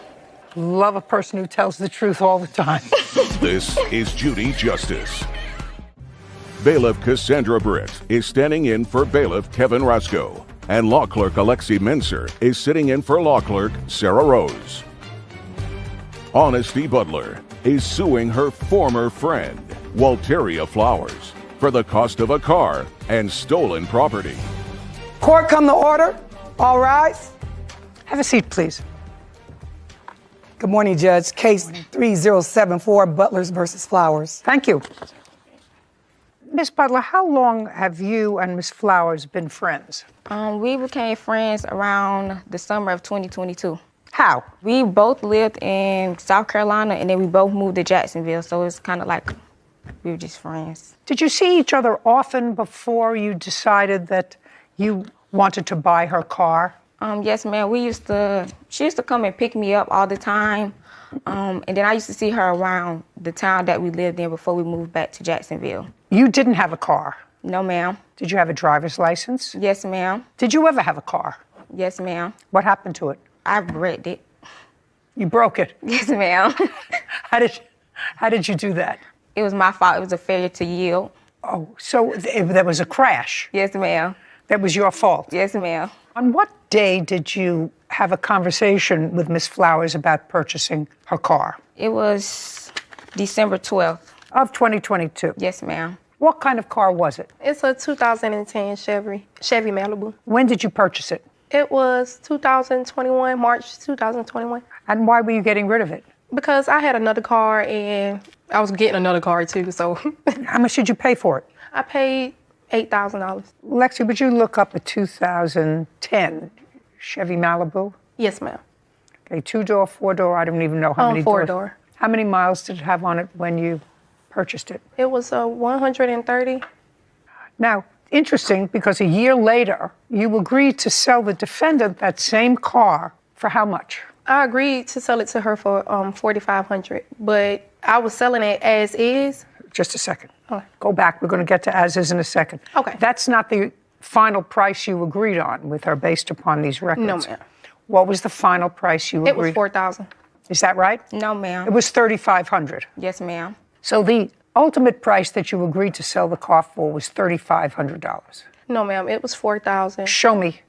Love a person who tells the truth all the time. This is Judy Justice. Bailiff Cassandra Britt is standing in for Bailiff Kevin Roscoe, and Law Clerk Alexi Menser is sitting in for Law Clerk Sarah Rose. Honesty Butler is suing her former friend, Walteria Flowers, for the cost of a car and stolen property. Court come to order. All rise. Have a seat, please. Good morning, Judge. Case 3074, Butlers versus Flowers. Thank you. Miss Butler, how long have you and Miss Flowers been friends? We became friends around the summer of 2022. How? We both lived in South Carolina, and then we both moved to Jacksonville, so it's kind of like we were just friends. Did you see each other often before you decided that you wanted to buy her car? Yes, ma'am. She used to come and pick me up all the time. And then I used to see her around the town that we lived in before we moved back to Jacksonville. You didn't have a car? No, ma'am. Did you have a driver's license? Yes, ma'am. Did you ever have a car? Yes, ma'am. What happened to it? I wrecked it. You broke it? Yes, ma'am. How did you do that? It was my fault. It was a failure to yield. Oh, so there was a crash? Yes, ma'am. That was your fault? Yes, ma'am. On what day did you have a conversation with Miss Flowers about purchasing her car? It was December 12th. Of 2022? Yes, ma'am. What kind of car was it? It's a 2010 Chevy Malibu. When did you purchase it? It was 2021, March 2021. And why were you getting rid of it? Because I had another car and I was getting another car too, so. How much did you pay for it? I paid $8,000. Lexi, would you look up a 2010 Chevy Malibu? Yes, ma'am. Okay, 2-door, 4-door, I don't even know how many doors. 4-door. How many miles did it have on it when you purchased it? It was 130. Now, interesting because a year later, you agreed to sell the defendant that same car for how much? I agreed to sell it to her for $4,500, but I was selling it as is. Just a second. Go back. We're going to get to as is in a second. Okay. That's not the final price you agreed on with her based upon these records. No, ma'am. What was the final price you agreed? It was $4,000. Is that right? No, ma'am. It was $3,500. Yes, ma'am. So the ultimate price that you agreed to sell the car for was $3,500. No, ma'am. It was $4,000. Show me.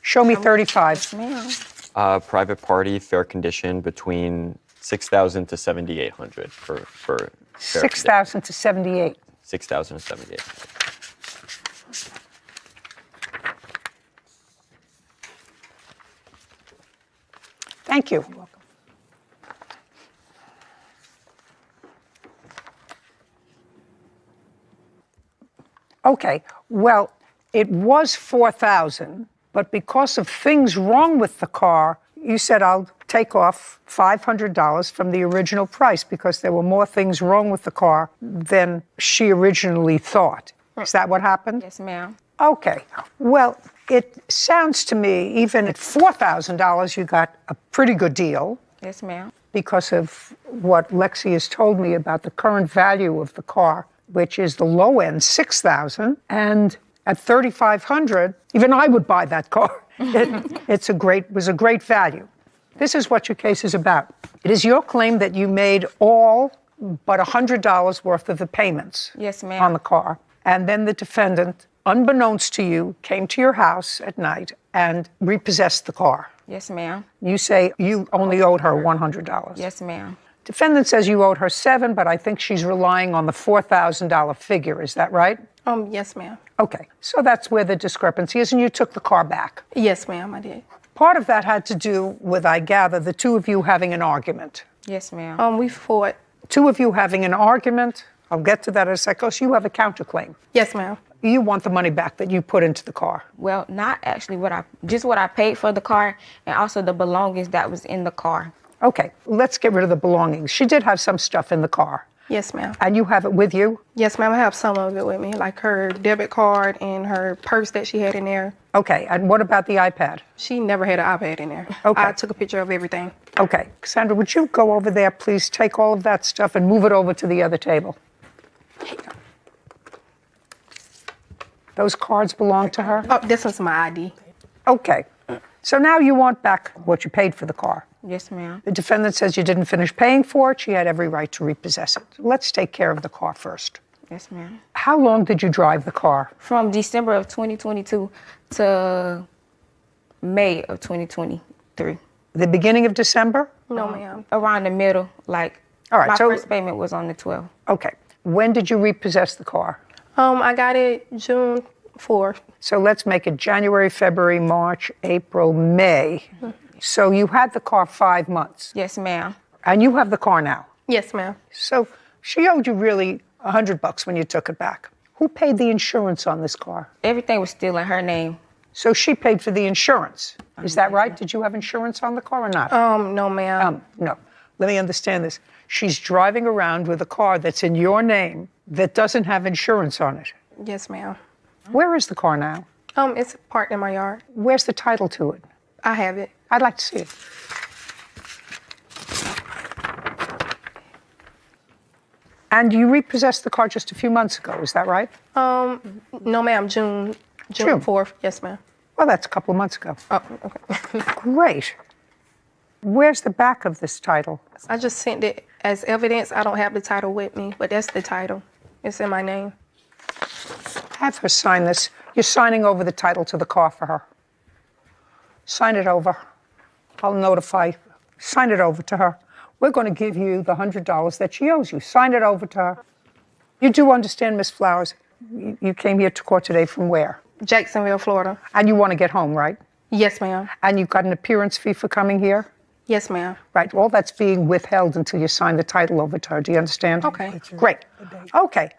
Show me 35. Yes, ma'am. Private party, fair condition, between $6,000 to $7,800 for fair 6,000 to 78. 6,000 to 78. Thank you. Okay, well, it was $4,000, but because of things wrong with the car, you said I'll take off $500 from the original price because there were more things wrong with the car than she originally thought. Is that what happened? Yes, ma'am. Okay, well, it sounds to me, even at $4,000, you got a pretty good deal. Yes, ma'am. Because of what Lexi has told me about the current value of the car, which is the low end, $6,000, and at $3,500, even I would buy that car. It was a great value. This is what your case is about. It is your claim that you made all but $100 worth of the payments Yes, ma'am. on the car, and then the defendant, unbeknownst to you, came to your house at night and repossessed the car. Yes, ma'am. You say you only owed her $100. Yes, ma'am. Defendant says you owed her $7,000, but I think she's relying on the $4,000 figure. Is that right? Yes, ma'am. Okay, so that's where the discrepancy is, and you took the car back. Yes, ma'am, I did. Part of that had to do with, I gather, the two of you having an argument. Yes, ma'am. We fought. Two of you having an argument. I'll get to that in a second. Because you have a counterclaim. Yes, ma'am. You want the money back that you put into the car. Well, not actually what I paid for the car, and also the belongings that was in the car. Okay, let's get rid of the belongings. She did have some stuff in the car. Yes, ma'am. And you have it with you? Yes, ma'am. I have some of it with me, like her debit card and her purse that she had in there. Okay, and what about the iPad? She never had an iPad in there. Okay. I took a picture of everything. Okay, Cassandra, would you go over there, please? Take all of that stuff and move it over to the other table. Those cards belong to her? Oh, this one's my ID. Okay. So now you want back what you paid for the car. Yes, ma'am. The defendant says you didn't finish paying for it. She had every right to repossess it. Let's take care of the car first. Yes, ma'am. How long did you drive the car? From December of 2022 to May of 2023. The beginning of December? No, ma'am. Around the middle, like All right, my so- first payment was on the 12th. Okay. When did you repossess the car? I got it June 4th. So let's make it January, February, March, April, May. So you had the car 5 months. Yes, ma'am. And you have the car now. Yes, ma'am. So she owed you really $100 when you took it back. Who paid the insurance on this car? Everything was still in her name. So she paid for the insurance. Is that right? Did you have insurance on the car or not? No, ma'am. No. Let me understand this. She's driving around with a car that's in your name that doesn't have insurance on it. Yes, ma'am. Where is the car now? It's parked in my yard. Where's the title to it? I have it. I'd like to see it. And you repossessed the car just a few months ago, is that right? No, ma'am. June 4th. Yes, ma'am. Well, that's a couple of months ago. Oh, okay. Great. Where's the back of this title? I just sent it as evidence. I don't have the title with me, but that's the title. It's in my name. Have her sign this. You're signing over the title to the car for her. Sign it over. I'll notify. Sign it over to her. We're going to give you the $100 that she owes you. Sign it over to her. You do understand, Miss Flowers, you came here to court today from where? Jacksonville, Florida. And you want to get home, right? Yes, ma'am. And you've got an appearance fee for coming here? Yes, ma'am. Right. All that's being withheld until you sign the title over to her. Do you understand? Okay. Great. Okay.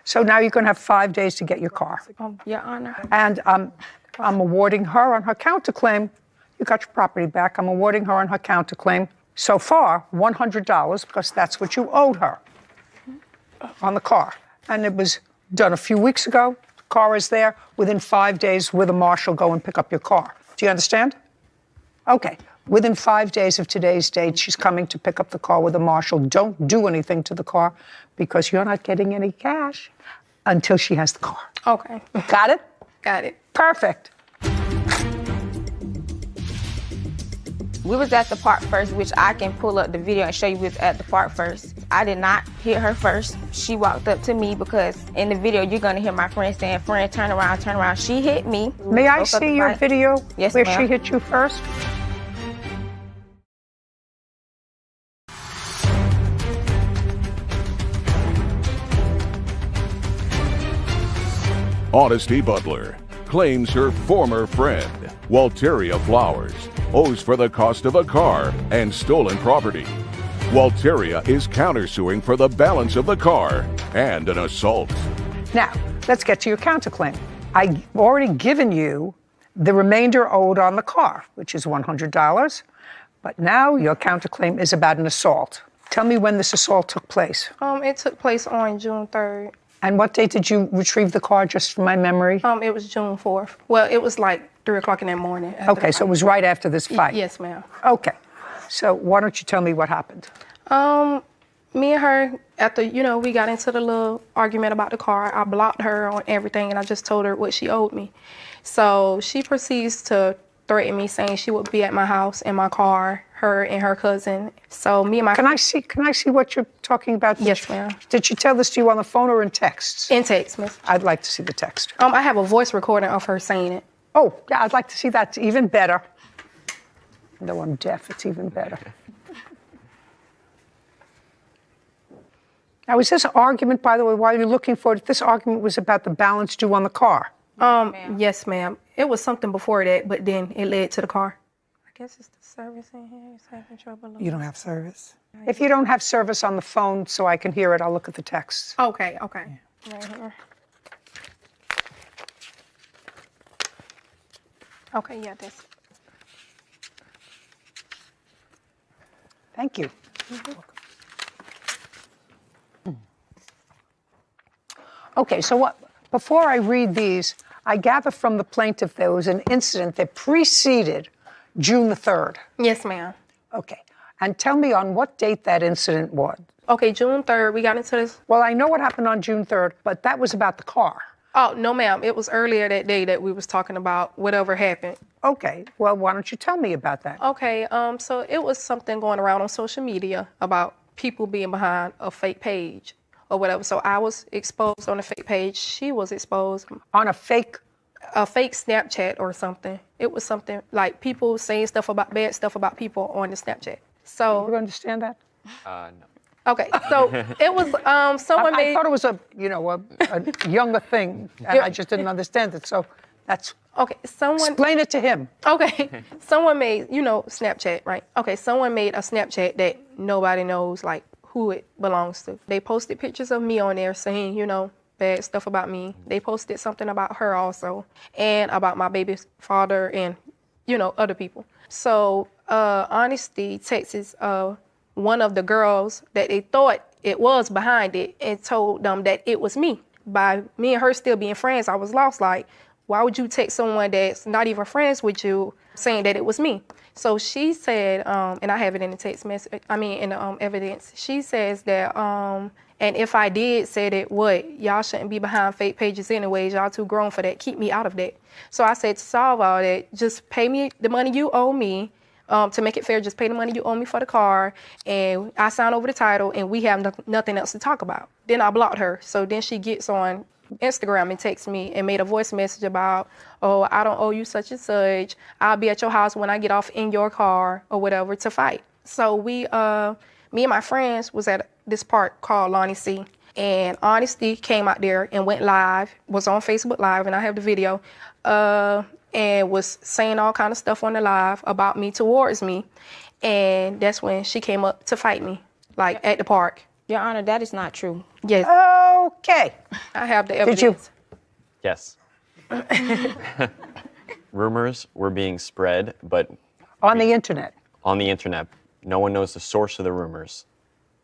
So now you're going to have 5 days to get your car. Your Honor. And I'm awarding her on her counterclaim. You got your property back. I'm awarding her on her counterclaim. So far, $100, because that's what you owed her on the car. And it was done a few weeks ago. The car is there. Within 5 days, with a marshal, go and pick up your car. Do you understand? Okay. Within 5 days of today's date, she's coming to pick up the car with a marshal. Don't do anything to the car because you're not getting any cash until she has the car. Okay. Got it? Got it. Perfect. We was at the park first, which I can pull up the video and show you we was at the park first. I did not hit her first. She walked up to me because in the video, you're gonna hear my friend saying, friend, turn around, turn around. She hit me. May I see your video Yes, where ma'am. she hit you first? Honesty Butler claims her former friend, Walteria Flowers, owes for the cost of a car and stolen property. Walteria is countersuing for the balance of the car and an assault. Now, let's get to your counterclaim. I've already given you the remainder owed on the car, which is $100. But now your counterclaim is about an assault. Tell me when this assault took place. It took place on June 3rd. And what date did you retrieve the car, just from my memory? It was June 4th. Well, it was like 3 o'clock in the morning. Okay, so it was right after this fight? Yes, ma'am. Okay. So why don't you tell me what happened? Me and her, after, we got into the little argument about the car, I blocked her on everything and I just told her what she owed me. So she proceeds to threaten me, saying she would be at my house in my car, her and her cousin. So me and my... Can I see what you're talking about? Yes, ma'am. Did she tell this to you on the phone or in text? In text, miss. I'd like to see the text. I have a voice recording of her saying it. Oh, yeah, I'd like to see that. Even better. Though I'm deaf, it's even better. Now, is this argument, by the way, while you're looking for it, this argument was about the balance due on the car? Yes, ma'am. It was something before that, but then it led to the car. I guess it's the service in here. It's having trouble. You don't have service? If you don't have service on the phone so I can hear it, I'll look at the text. Okay. Right here. Okay, yeah, that's... Thank you. Okay, so before I read these, I gather from the plaintiff there was an incident that preceded June the 3rd. Yes, ma'am. Okay. And tell me on what date that incident was. Okay, June 3rd, we got into this. Well, I know what happened on June 3rd, but that was about the car. Oh, no, ma'am. It was earlier that day that we was talking about whatever happened. Okay. Well, why don't you tell me about that? Okay, so it was something going around on social media about people being behind a fake page or whatever. So I was exposed on a fake page. She was exposed on a fake Snapchat or something. It was something like people saying bad stuff about people on the Snapchat. So you understand that? No. Okay, so it was someone I thought it was a younger thing, and I just didn't understand it. So that's okay. Someone explain it to him. Okay, someone made Snapchat, right? Okay, someone made a Snapchat that nobody knows like who it belongs to. They posted pictures of me on there saying bad stuff about me. They posted something about her also, and about my baby's father and other people. So Honesty texts one of the girls that they thought it was behind it and told them that it was me. By me and her still being friends, I was lost. Like, why would you text someone that's not even friends with you saying that it was me? So she said, and I have it in the text message, in the evidence, she says that, and if I did say that, y'all shouldn't be behind fake pages anyways, y'all too grown for that, keep me out of that. So I said, to solve all that, just pay me the money you owe me. To make it fair, just pay the money you owe me for the car, and I sign over the title, and we have nothing else to talk about. Then I blocked her. So then she gets on Instagram and texts me and made a voice message about, oh, I don't owe you such and such. I'll be at your house when I get off in your car or whatever to fight. So me and my friends was at this park called Lonnie C. And Honesty came out there and went live, was on Facebook Live, and I have the video. And was saying all kind of stuff on the live about me towards me. And that's when she came up to fight me, like at the park. Your Honor, that is not true. Yes. Okay. I have the evidence. Yes. Rumors were being spread, but... On the internet? On the internet. No one knows the source of the rumors.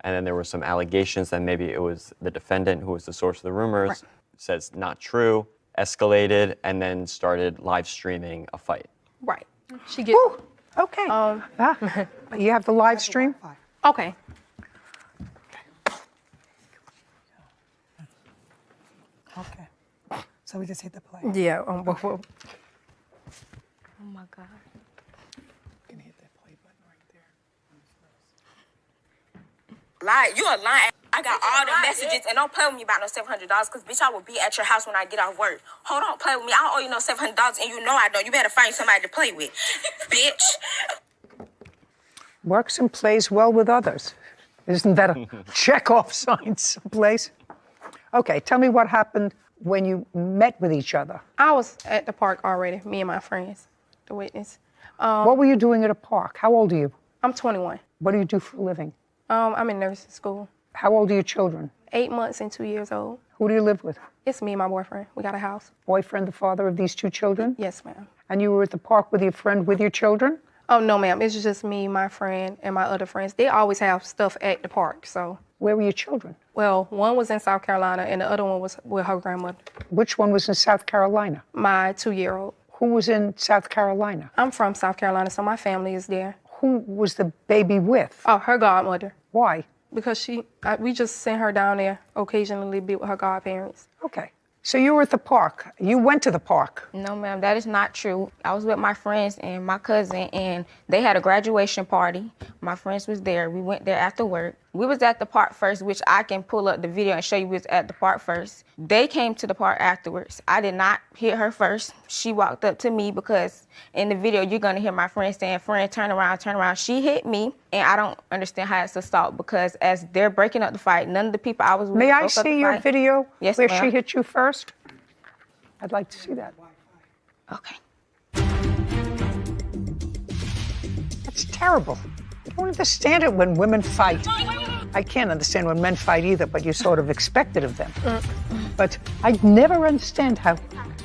And then there were some allegations that maybe it was the defendant who was the source of the rumors. Right. says not true, escalated, and then started live streaming a fight. Right. She gets. Okay. You have the live stream? Okay. Okay. So we just hit the play. Yeah. Oh my God. Lie, you a lying. I got all the messages, and don't play with me about no $700, because bitch, I will be at your house when I get off work. Hold on, play with me. I don't owe you no $700, and you know I don't. You better find somebody to play with, bitch. Works and plays well with others. Isn't that a check-off sign someplace? Okay, tell me what happened when you met with each other. I was at the park already, me and my friends, the witness. What were you doing at a park? How old are you? I'm 21. What do you do for a living? I'm in nursing school. How old are your children? 8 months and 2 years old. Who do you live with? It's me and my boyfriend. We got a house. Boyfriend, the father of these 2 children? Yes, ma'am. And you were at the park with your friend with your children? Oh, no, ma'am. It's just me, my friend, and my other friends. They always have stuff at the park, so. Where were your children? Well, one was in South Carolina, and the other one was with her grandmother. Which one was in South Carolina? My 2-year-old. Who was in South Carolina? I'm from South Carolina, so my family is there. Who was the baby with? Oh, her godmother. Why? Because we just sent her down there occasionally to be with her godparents. Okay. So you were at the park. You went to the park. No, ma'am, that is not true. I was with my friends and my cousin, and they had a graduation party. My friends was there. We went there after work. We was at the park first, which I can pull up the video and show you we was at the park first. They came to the park afterwards. I did not hit her first. She walked up to me because in the video, you're going to hear my friend saying, friend, turn around, turn around. She hit me, and I don't understand how it's assault because as they're breaking up the fight, none of the people I was with May I broke up see the your fight. video Yes, where ma'am. she hit you first? I'd like to see that. Okay. That's terrible. I don't understand it when women fight. I can't understand when men fight either, but you sort of expect it of them. But I never understand how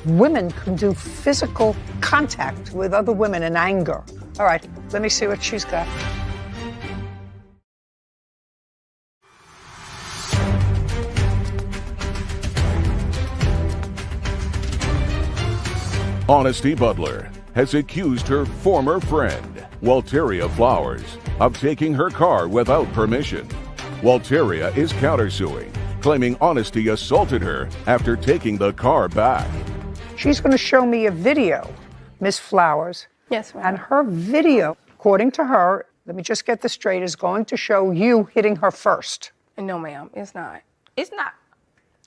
women can do physical contact with other women in anger. All right, let me see what she's got. Honesty Butler has accused her former friend, Walteria Flowers, of taking her car without permission. Walteria is countersuing, claiming Honesty assaulted her after taking the car back. She's going to show me a video, Miss Flowers. Yes, ma'am. And her video, according to her, let me just get this straight, is going to show you hitting her first. No, ma'am, it's not. It's not.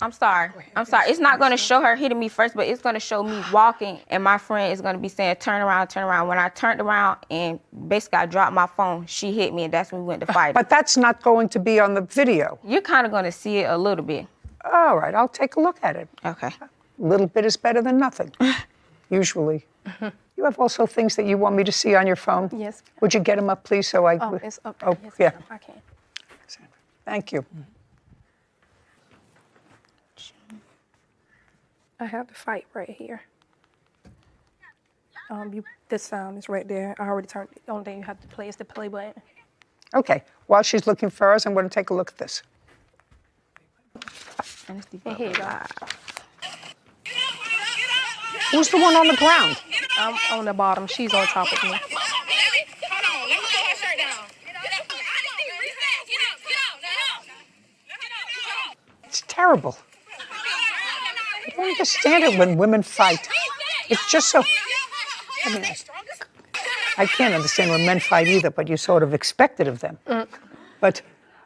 I'm sorry. It's not going to show her hitting me first, but it's going to show me walking, and my friend is going to be saying, turn around, turn around. When I turned around and basically I dropped my phone, she hit me, and that's when we went to fight. But that's not going to be on the video. You're kind of going to see it a little bit. All right, I'll take a look at it. Okay. A little bit is better than nothing, usually. You have also things that you want me to see on your phone? Yes. Would you get them up, please, so I... Oh, it's up. Oh, Yes, yeah. ma'am, I can. Thank you. I have the fight right here. This sound is right there. I already turned it. The only thing you have to play is the play button. Okay, while she's looking for us, I'm going to take a look at this. And here you go. Who's the one on the ground? I'm on the bottom. She's on top of me. It's terrible. I don't understand it when women fight. It's just so... I mean, I can't understand when men fight either, but you sort of expect it of them. But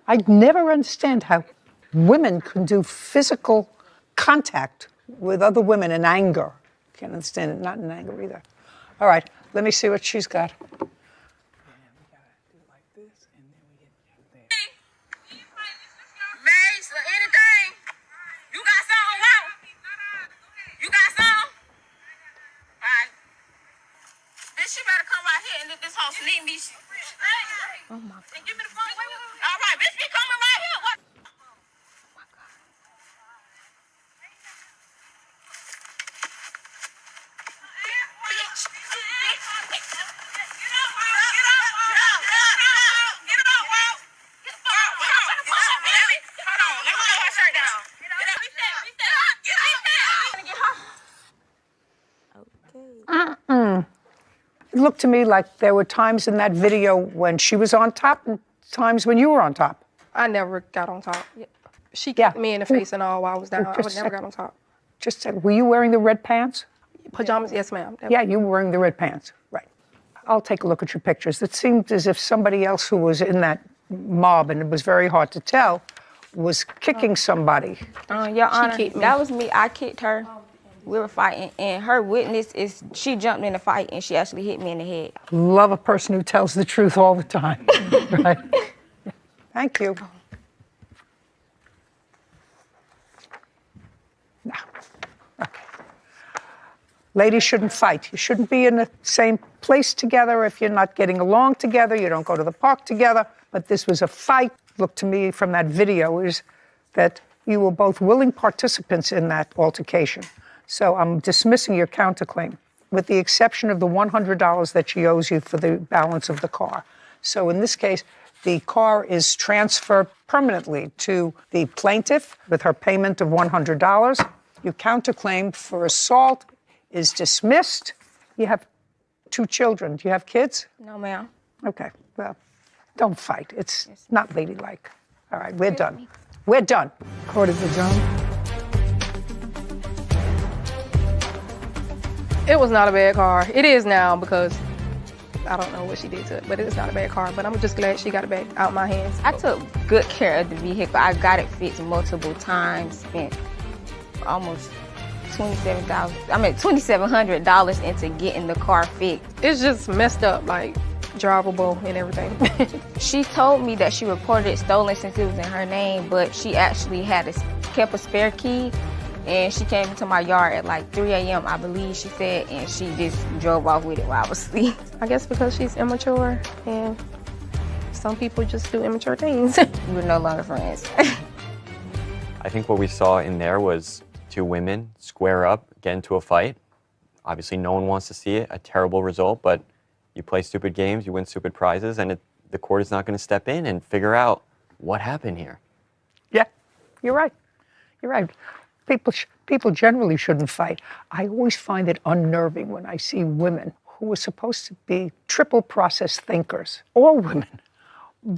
I never understand how women can do physical contact with other women in anger. Can't understand it, not in anger either. All right, let me see what she's got. She better come right here and let this hoe sneak me. Oh my God. Give me the phone. All right, bitch, be coming right here. What? Oh my God. Bitch. Hold on, let me put her shirt down. Get up. looked to me like there were times in that video when she was on top and times when you were on top. I never got on top. She kicked me in the face and all while I was down. I would never got on top. Just said, were you wearing the red pants? Pajamas, yes, ma'am. Yeah, you were wearing the red pants, right. I'll take a look at your pictures. It seemed as if somebody else who was in that mob, and it was very hard to tell, was kicking somebody. Your Honor, that was me. I kicked her. We were fighting, and her witness is she jumped in the fight, and she actually hit me in the head. Love a person who tells the truth all the time. Right. Thank you. No. Okay. Ladies shouldn't fight. You shouldn't be in the same place together if you're not getting along together. You don't go to the park together. But this was a fight. Looked to me from that video is that you were both willing participants in that altercation. So I'm dismissing your counterclaim, with the exception of the $100 that she owes you for the balance of the car. So in this case, the car is transferred permanently to the plaintiff with her payment of $100. Your counterclaim for assault is dismissed. You have 2 children. Do you have kids? No, ma'am. Okay, well, don't fight. It's not ladylike. All right, we're done. We're done. Court is adjourned. It was not a bad car. It is now because I don't know what she did to it, but it's not a bad car. But I'm just glad she got it back out my hands. I took good care of the vehicle. I got it fixed multiple times, spent almost $2,700 into getting the car fixed. It's just messed up, like drivable and everything. She told me that she reported it stolen since it was in her name, but she actually kept a spare key. And she came into my yard at like 3 a.m., I believe she said, and she just drove off with it while I was asleep. I guess because she's immature, and some people just do immature things. We're no longer friends. I think what we saw in there was 2 women square up, get into a fight. Obviously, no one wants to see it, a terrible result, but you play stupid games, you win stupid prizes, and the court is not going to step in and figure out what happened here. Yeah, you're right. You're right. People generally shouldn't fight. I always find it unnerving when I see women who are supposed to be triple process thinkers, all women,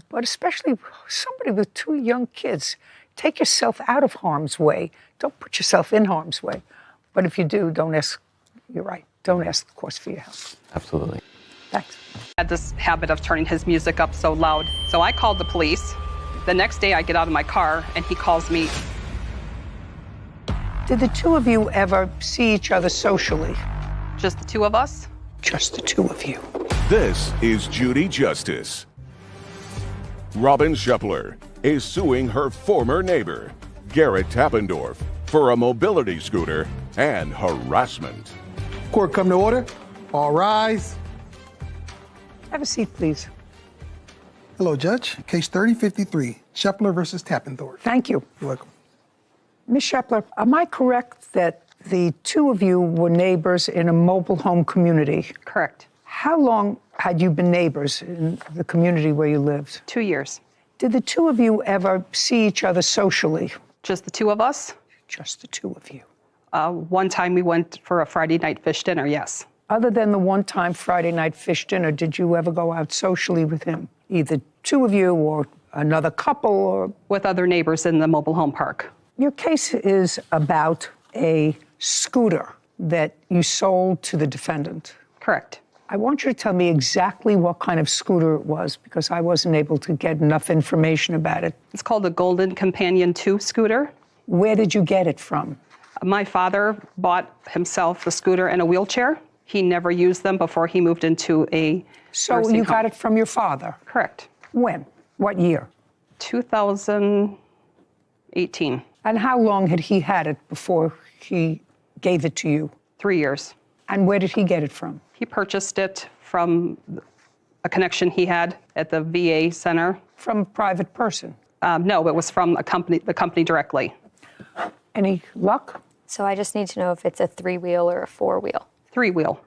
but especially somebody with 2 young kids. Take yourself out of harm's way. Don't put yourself in harm's way. But if you do, don't ask, you're right, don't ask, of course, for your help. Absolutely. Thanks. Had this habit of turning his music up so loud. So I called the police. The next day I get out of my car and he calls me. Did the 2 of you ever see each other socially? Just the 2 of us? Just the 2 of you. This is Judy Justice. Robin Schepler is suing her former neighbor, Garrett Tappendorf, for a mobility scooter and harassment. Court come to order. All rise. Have a seat, please. Hello, Judge. Case 3053, Schepler versus Tappendorf. Thank you. You're welcome. Ms. Schepler, am I correct that the 2 of you were neighbors in a mobile home community? Correct. How long had you been neighbors in the community where you lived? 2 years. Did the 2 of you ever see each other socially? Just the 2 of us? Just the 2 of you. One time we went for a Friday night fish dinner, yes. Other than the one-time Friday night fish dinner, did you ever go out socially with him? Either 2 of you or another couple or... With other neighbors in the mobile home park. Your case is about a scooter that you sold to the defendant. Correct. I want you to tell me exactly what kind of scooter it was because I wasn't able to get enough information about it. It's called the Golden Companion 2 scooter. Where did you get it from? My father bought himself the scooter and a wheelchair. He never used them before he moved into a So you got it from your father? Correct. When? What year? 2018. And how long had he had it before he gave it to you? 3 years. And where did he get it from? He purchased it from a connection he had at the VA center. From a private person? No, it was from the company directly. Any luck? So I just need to know if it's a 3-wheel or a 4-wheel. 3-wheel.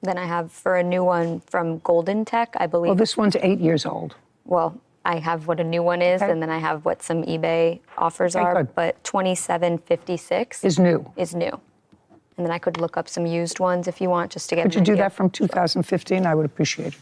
Then I have for a new one from Golden Tech, I believe. Well, this one's 8 years old. Well, I have what a new one is, and then I have what some eBay offers are. Good. But 2756 is new. Is new. And then I could look up some used ones if you want, just to get Could you do that from 2015? I would appreciate it.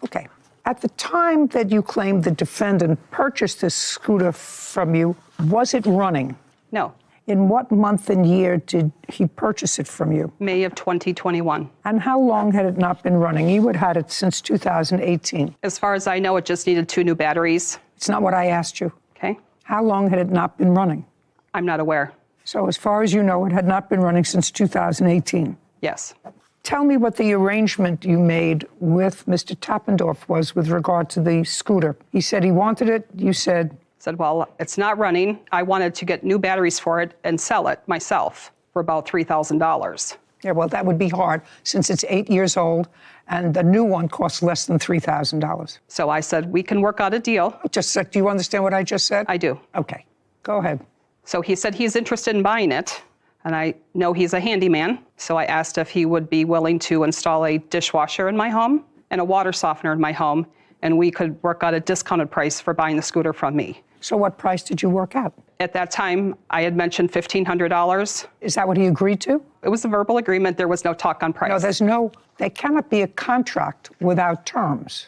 Okay. At the time that you claimed the defendant purchased this scooter from you, was it running? No. In what month and year did he purchase it from you? May of 2021. And how long had it not been running? You had had it since 2018. As far as I know, it just needed 2 new batteries. It's not what I asked you. Okay. How long had it not been running? I'm not aware. So as far as you know, it had not been running since 2018. Yes. Tell me what the arrangement you made with Mr. Tappendorf was with regard to the scooter. He said he wanted it. You said... well, it's not running. I wanted to get new batteries for it and sell it myself for about $3,000. Yeah, well, that would be hard since it's 8 years old and the new one costs less than $3,000. So I said, we can work out a deal. Do you understand what I just said? I do. Okay, go ahead. So he said he's interested in buying it, and I know he's a handyman. So I asked if he would be willing to install a dishwasher in my home and a water softener in my home, and we could work out a discounted price for buying the scooter from me. So what price did you work out? At that time, I had mentioned $1,500. Is that what he agreed to? It was a verbal agreement. There was no talk on price. No, there cannot be a contract without terms.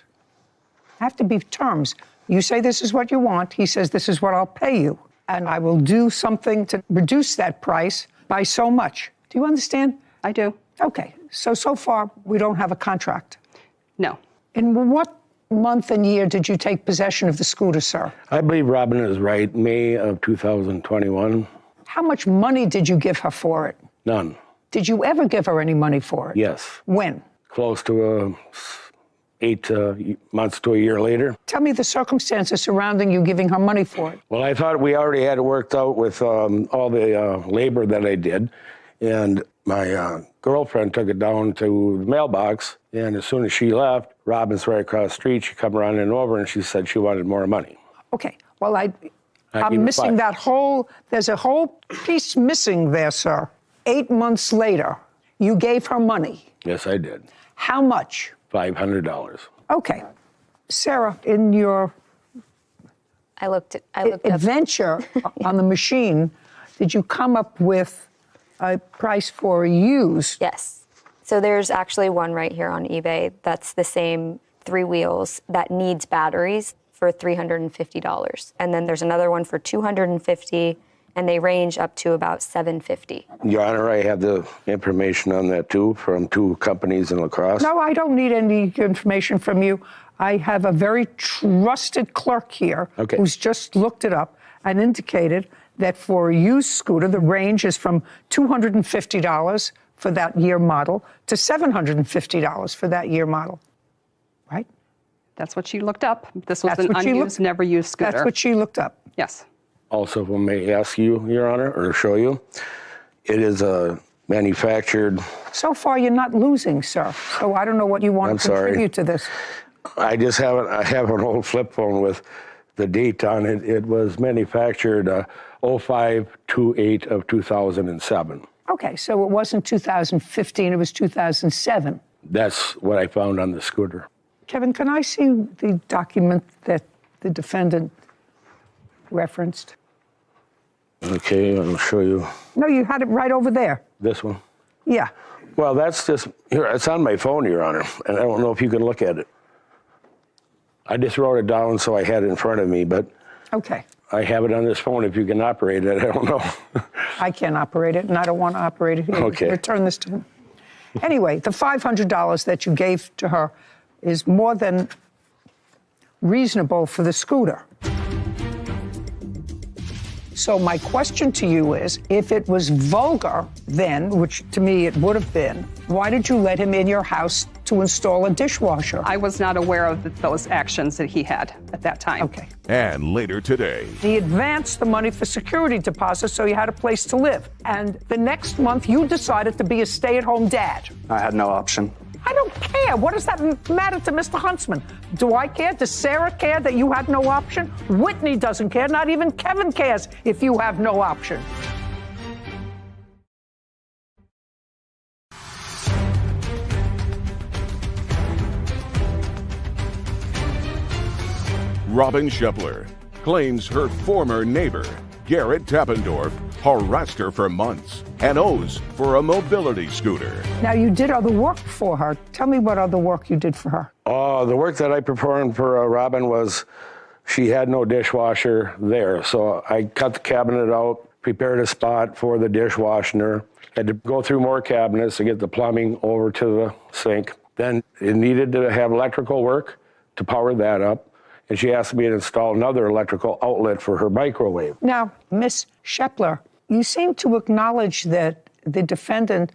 There have to be terms. You say this is what you want. He says this is what I'll pay you. And I will do something to reduce that price by so much. Do you understand? I do. Okay. So far, we don't have a contract. No. In what month and year did you take possession of the scooter, sir? I believe Robin is right. May of 2021. How much money did you give her for it? None. Did you ever give her any money for it? Yes. When? Close to 8 months to a year later. Tell me the circumstances surrounding you giving her money for it. Well, I thought we already had it worked out with all the labor that I did. And my girlfriend took it down to the mailbox. And as soon as she left, Robin's right across the street. She come running over and she said she wanted more money. Okay. Well, I'm missing that there's a whole piece missing there, sir. 8 months later, you gave her money. Yes, I did. How much? $500. Okay. Sarah, in your I looked adventure on the machine, did you come up with a price for a used? Yes. So there's actually one right here on eBay that's the same 3 wheels that needs batteries for $350. And then there's another one for $250, and they range up to about $750. Your Honor, I have the information on that too from 2 companies in La Crosse. No, I don't need any information from you. I have a very trusted clerk here who's just looked it up and indicated that for a used scooter, the range is from $250 for that year model to $750 for that year model, right? That's what she looked up. This was an unused, never used scooter. That's what she looked up. Yes. Also, if I may ask you, Your Honor, or show you, it is a manufactured... So far, you're not losing, sir. So I don't know what you want to contribute to this. I have an old flip phone with the date on it. It was manufactured 05/28 of 2007. Okay, so it wasn't 2015, it was 2007. That's what I found on the scooter. Kevin, can I see the document that the defendant referenced? Okay, I'll show you. No, you had it right over there. This one? Yeah. Well, that's just, here, it's on my phone, Your Honor, and I don't know if you can look at it. I just wrote it down so I had it in front of me, but okay. I have it on this phone. If you can operate it, I don't know. I can't operate it, and I don't want to operate it. Okay. Return this to him. Anyway, the $500 that you gave to her is more than reasonable for the scooter. So my question to you is, if it was vulgar then, which to me it would have been, why did you let him in your house to install a dishwasher? I was not aware of those actions that he had at that time. Okay. And later today. He advanced the money for security deposits so you had a place to live. And the next month you decided to be a stay-at-home dad. I had no option. I don't care. What does that matter to Mr. Huntsman? Do I care? Does Sarah care that you had no option? Whitney doesn't care. Not even Kevin cares if you have no option. Robin Shepler claims her former neighbor, Garrett Tappendorf, harassed her for months, and owes for a mobility scooter. Now, you did other work for her. Tell me what other work you did for her. The work that I performed for Robin was she had no dishwasher there. So I cut the cabinet out, prepared a spot for the dishwasher, had to go through more cabinets to get the plumbing over to the sink. Then it needed to have electrical work to power that up. And she asked me to install another electrical outlet for her microwave. Now, Miss Shepler, you seem to acknowledge that the defendant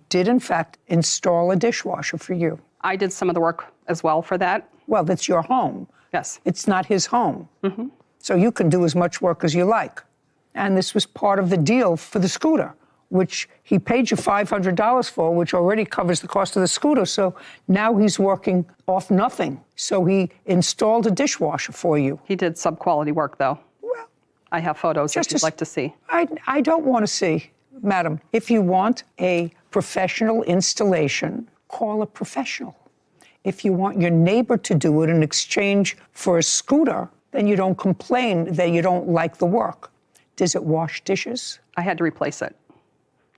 did, in fact, install a dishwasher for you. I did some of the work as well for that. Well, that's your home. Yes. It's not his home. Mm-hmm. So you can do as much work as you like. And this was part of the deal for the scooter, which he paid you $500 for, which already covers the cost of the scooter. So now he's working off nothing. So he installed a dishwasher for you. He did sub-quality work, though. Well, I have photos if you'd like to see. I don't want to see, madam. If you want a professional installation, call a professional. If you want your neighbor to do it in exchange for a scooter, then you don't complain that you don't like the work. Does it wash dishes? I had to replace it.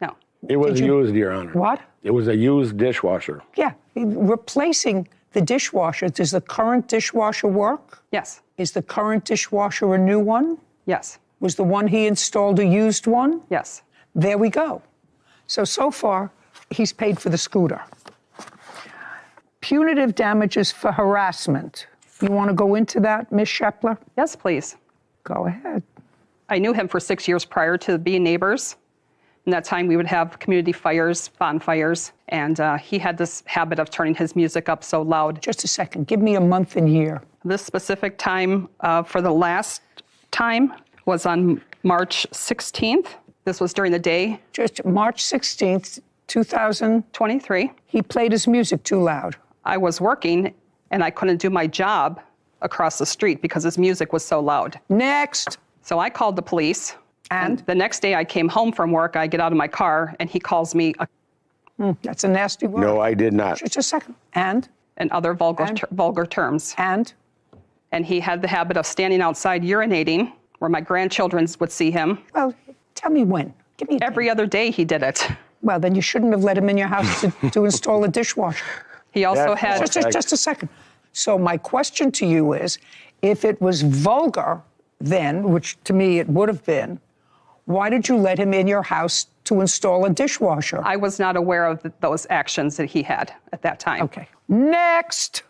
No. It was used, Your Honor. What? It was a used dishwasher. Yeah, replacing the dishwasher. Does the current dishwasher work? Yes. Is the current dishwasher a new one? Yes. Was the one he installed a used one? Yes. There we go. So far, he's paid for the scooter. Punitive damages for harassment. You want to go into that, Ms. Shepler? Yes, please. Go ahead. I knew him for 6 years prior to being neighbors. In that time, we would have community fires, bonfires, and he had this habit of turning his music up so loud. Just a second. Give me a month and year. This specific time for the last time was on March 16th. This was during the day. Just March 16th, 2023. He played his music too loud. I was working, and I couldn't do my job across the street because his music was so loud. Next. So I called the police. And the next day I came home from work, I get out of my car, and he calls me that's a nasty word. No, I did not. Just a second. And other vulgar terms. And he had the habit of standing outside urinating, where my grandchildren would see him. Well, tell me when. Give me every other day he did it. Well, then you shouldn't have let him in your house to install a dishwasher. He also had... Just a second. So my question to you is, if it was vulgar then, which to me it would have been, why did you let him in your house to install a dishwasher? I was not aware of those actions that he had at that time. Okay. Next.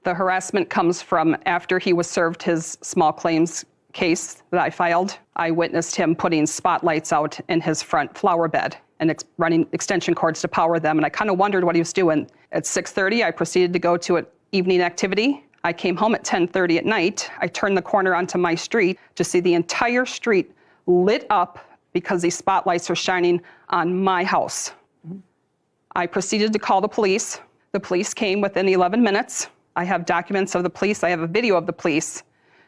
The harassment comes from after he was served his small claims case that I filed. I witnessed him putting spotlights out in his front flower bed and running extension cords to power them. And I kind of wondered what he was doing. At 6:30, I proceeded to go to an evening activity. I came home at 10:30 at night. I turned the corner onto my street to see the entire street lit up because these spotlights are shining on my house. I proceeded to call the police. The police came within 11 minutes. I have documents of the police. I have a video of the police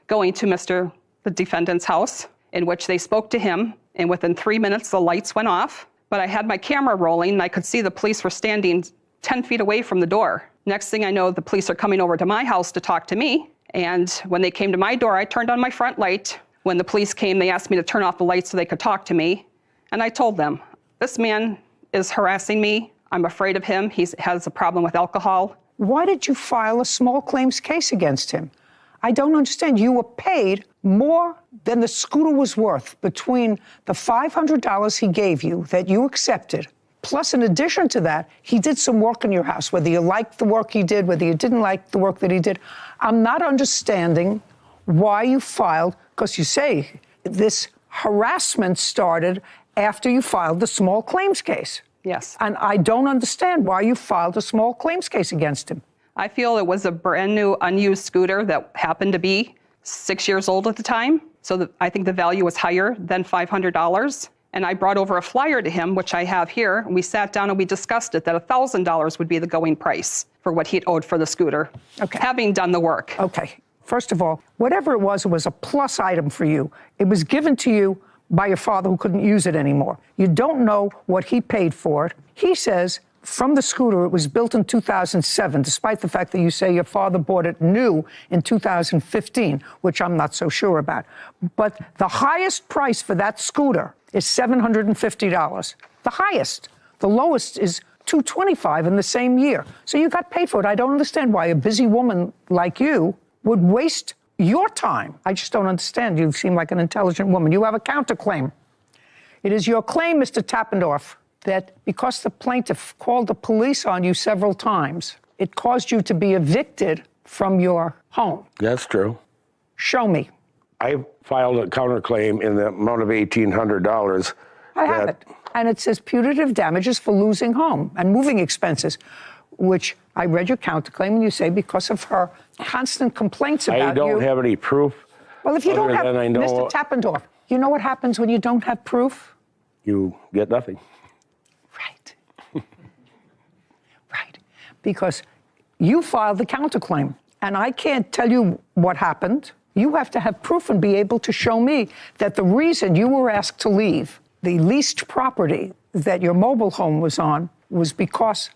going to the defendant's house, in which they spoke to him, and within 3 minutes, the lights went off. But I had my camera rolling, and I could see the police were standing 10 feet away from the door. Next thing I know, the police are coming over to my house to talk to me, and when they came to my door, I turned on my front light. When the police came, they asked me to turn off the lights so they could talk to me, and I told them, this man is harassing me. I'm afraid of him. He has a problem with alcohol. Why did you file a small claims case against him? I don't understand. You were paid more than the scooter was worth between the $500 he gave you that you accepted, plus in addition to that, he did some work in your house, whether you liked the work he did, whether you didn't like the work that he did. I'm not understanding why you filed, because you say this harassment started after you filed the small claims case. Yes. And I don't understand why you filed a small claims case against him. I feel it was a brand new, unused scooter that happened to be 6 years old at the time. So I think the value was higher than $500. And I brought over a flyer to him, which I have here. And we sat down and we discussed it, that $1,000 would be the going price for what he'd owed for the scooter, having done the work. Okay. First of all, whatever it was a plus item for you. It was given to you by your father who couldn't use it anymore. You don't know what he paid for it. He says from the scooter, it was built in 2007, despite the fact that you say your father bought it new in 2015, which I'm not so sure about. But the highest price for that scooter is $750. The highest. The lowest is $225 in the same year. So you got paid for it. I don't understand why a busy woman like you would waste your time. I just don't understand. You seem like an intelligent woman. You have a counterclaim. It is your claim, Mr. Tappendorf, that because the plaintiff called the police on you several times, it caused you to be evicted from your home. That's true. Show me. I filed a counterclaim in the amount of $1,800. I have it. And it says punitive damages for losing home and moving expenses, which I read your counterclaim, and you say because of her constant complaints about you. I don't have any proof. Well, if you don't have, Mr. Tappendorf, you know what happens when you don't have proof? You get nothing. Right. Because you filed the counterclaim, and I can't tell you what happened. You have to have proof and be able to show me that the reason you were asked to leave the leased property that your mobile home was on was because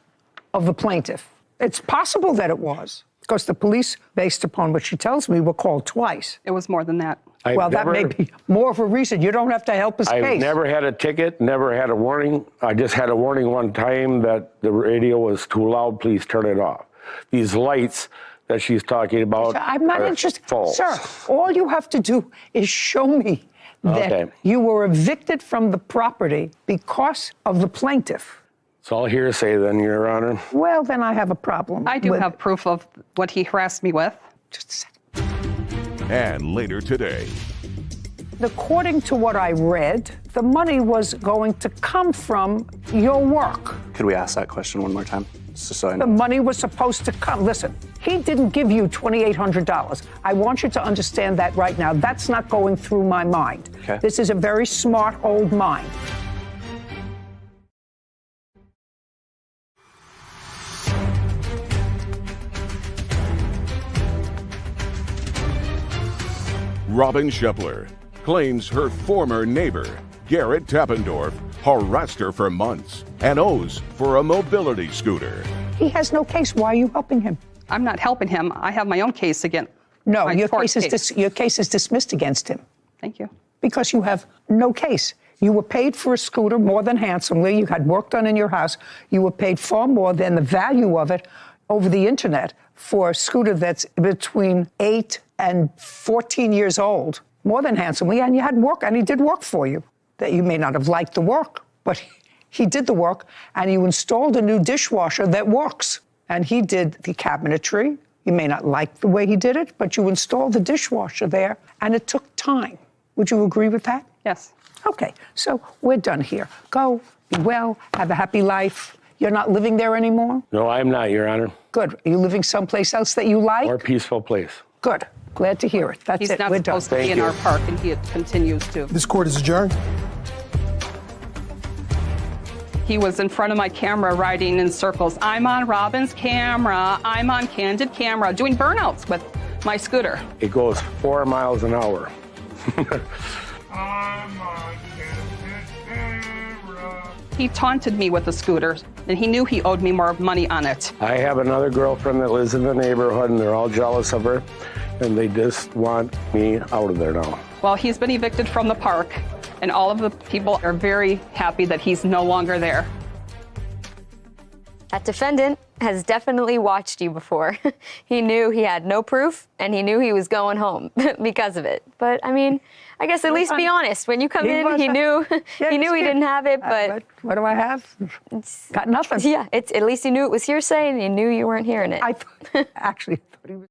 of the plaintiff. It's possible that it was, because the police, based upon what she tells me, were called twice. It was more than that. That may be more of a reason. You don't have to help his case. I've never had a ticket, never had a warning. I just had a warning one time that the radio was too loud, please turn it off. These lights that she's talking about I'm not interested. False. Sir, all you have to do is show me that you were evicted from the property because of the plaintiff. It's all hearsay then, Your Honor. Well, then I have a problem. I do have proof of what he harassed me with. Just a second. And later today. According to what I read, the money was going to come from your work. Could we ask that question one more time? Just so I know. The money was supposed to come. Listen, he didn't give you $2,800. I want you to understand that right now. That's not going through my mind. Okay. This is a very smart old mind. Robin Shepler claims her former neighbor, Garrett Tappendorf, harassed her for months and owes for a mobility scooter. He has no case. Why are you helping him? I'm not helping him. I have my own case against. No, your case is dismissed against him. Thank you. Because you have no case. You were paid for a scooter more than handsomely. You had work done in your house. You were paid far more than the value of it over the internet for a scooter that's between 8 and 14 years old, more than handsomely, and you had work, and he did work for you. That you may not have liked the work, but he did the work, and you installed a new dishwasher that works. And he did the cabinetry. You may not like the way he did it, but you installed the dishwasher there, and it took time. Would you agree with that? Yes. Okay, so we're done here. Go, be well, have a happy life. You're not living there anymore? No, I'm not, Your Honor. Good. Are you living someplace else that you like? More peaceful place. Good. Glad to hear it. That's He's it. not We're done. supposed to be in our park, and he continues to. This court is adjourned. He was in front of my camera riding in circles. I'm on Robin's camera. I'm on candid camera, doing burnouts with my scooter. It goes 4 miles an hour. He taunted me with the scooter, and he knew he owed me more money on it. I have another girlfriend that lives in the neighborhood, and they're all jealous of her, and they just want me out of there now. Well, he's been evicted from the park, and all of the people are very happy that he's no longer there. That defendant has definitely watched you before. He knew he had no proof, and he knew he was going home because of it. But, I mean, I guess at least be honest. When you come in, he knew he didn't have it, but... What do I have? Got nothing. Yeah, at least he knew it was hearsay, and he knew you weren't hearing it. I actually thought he was...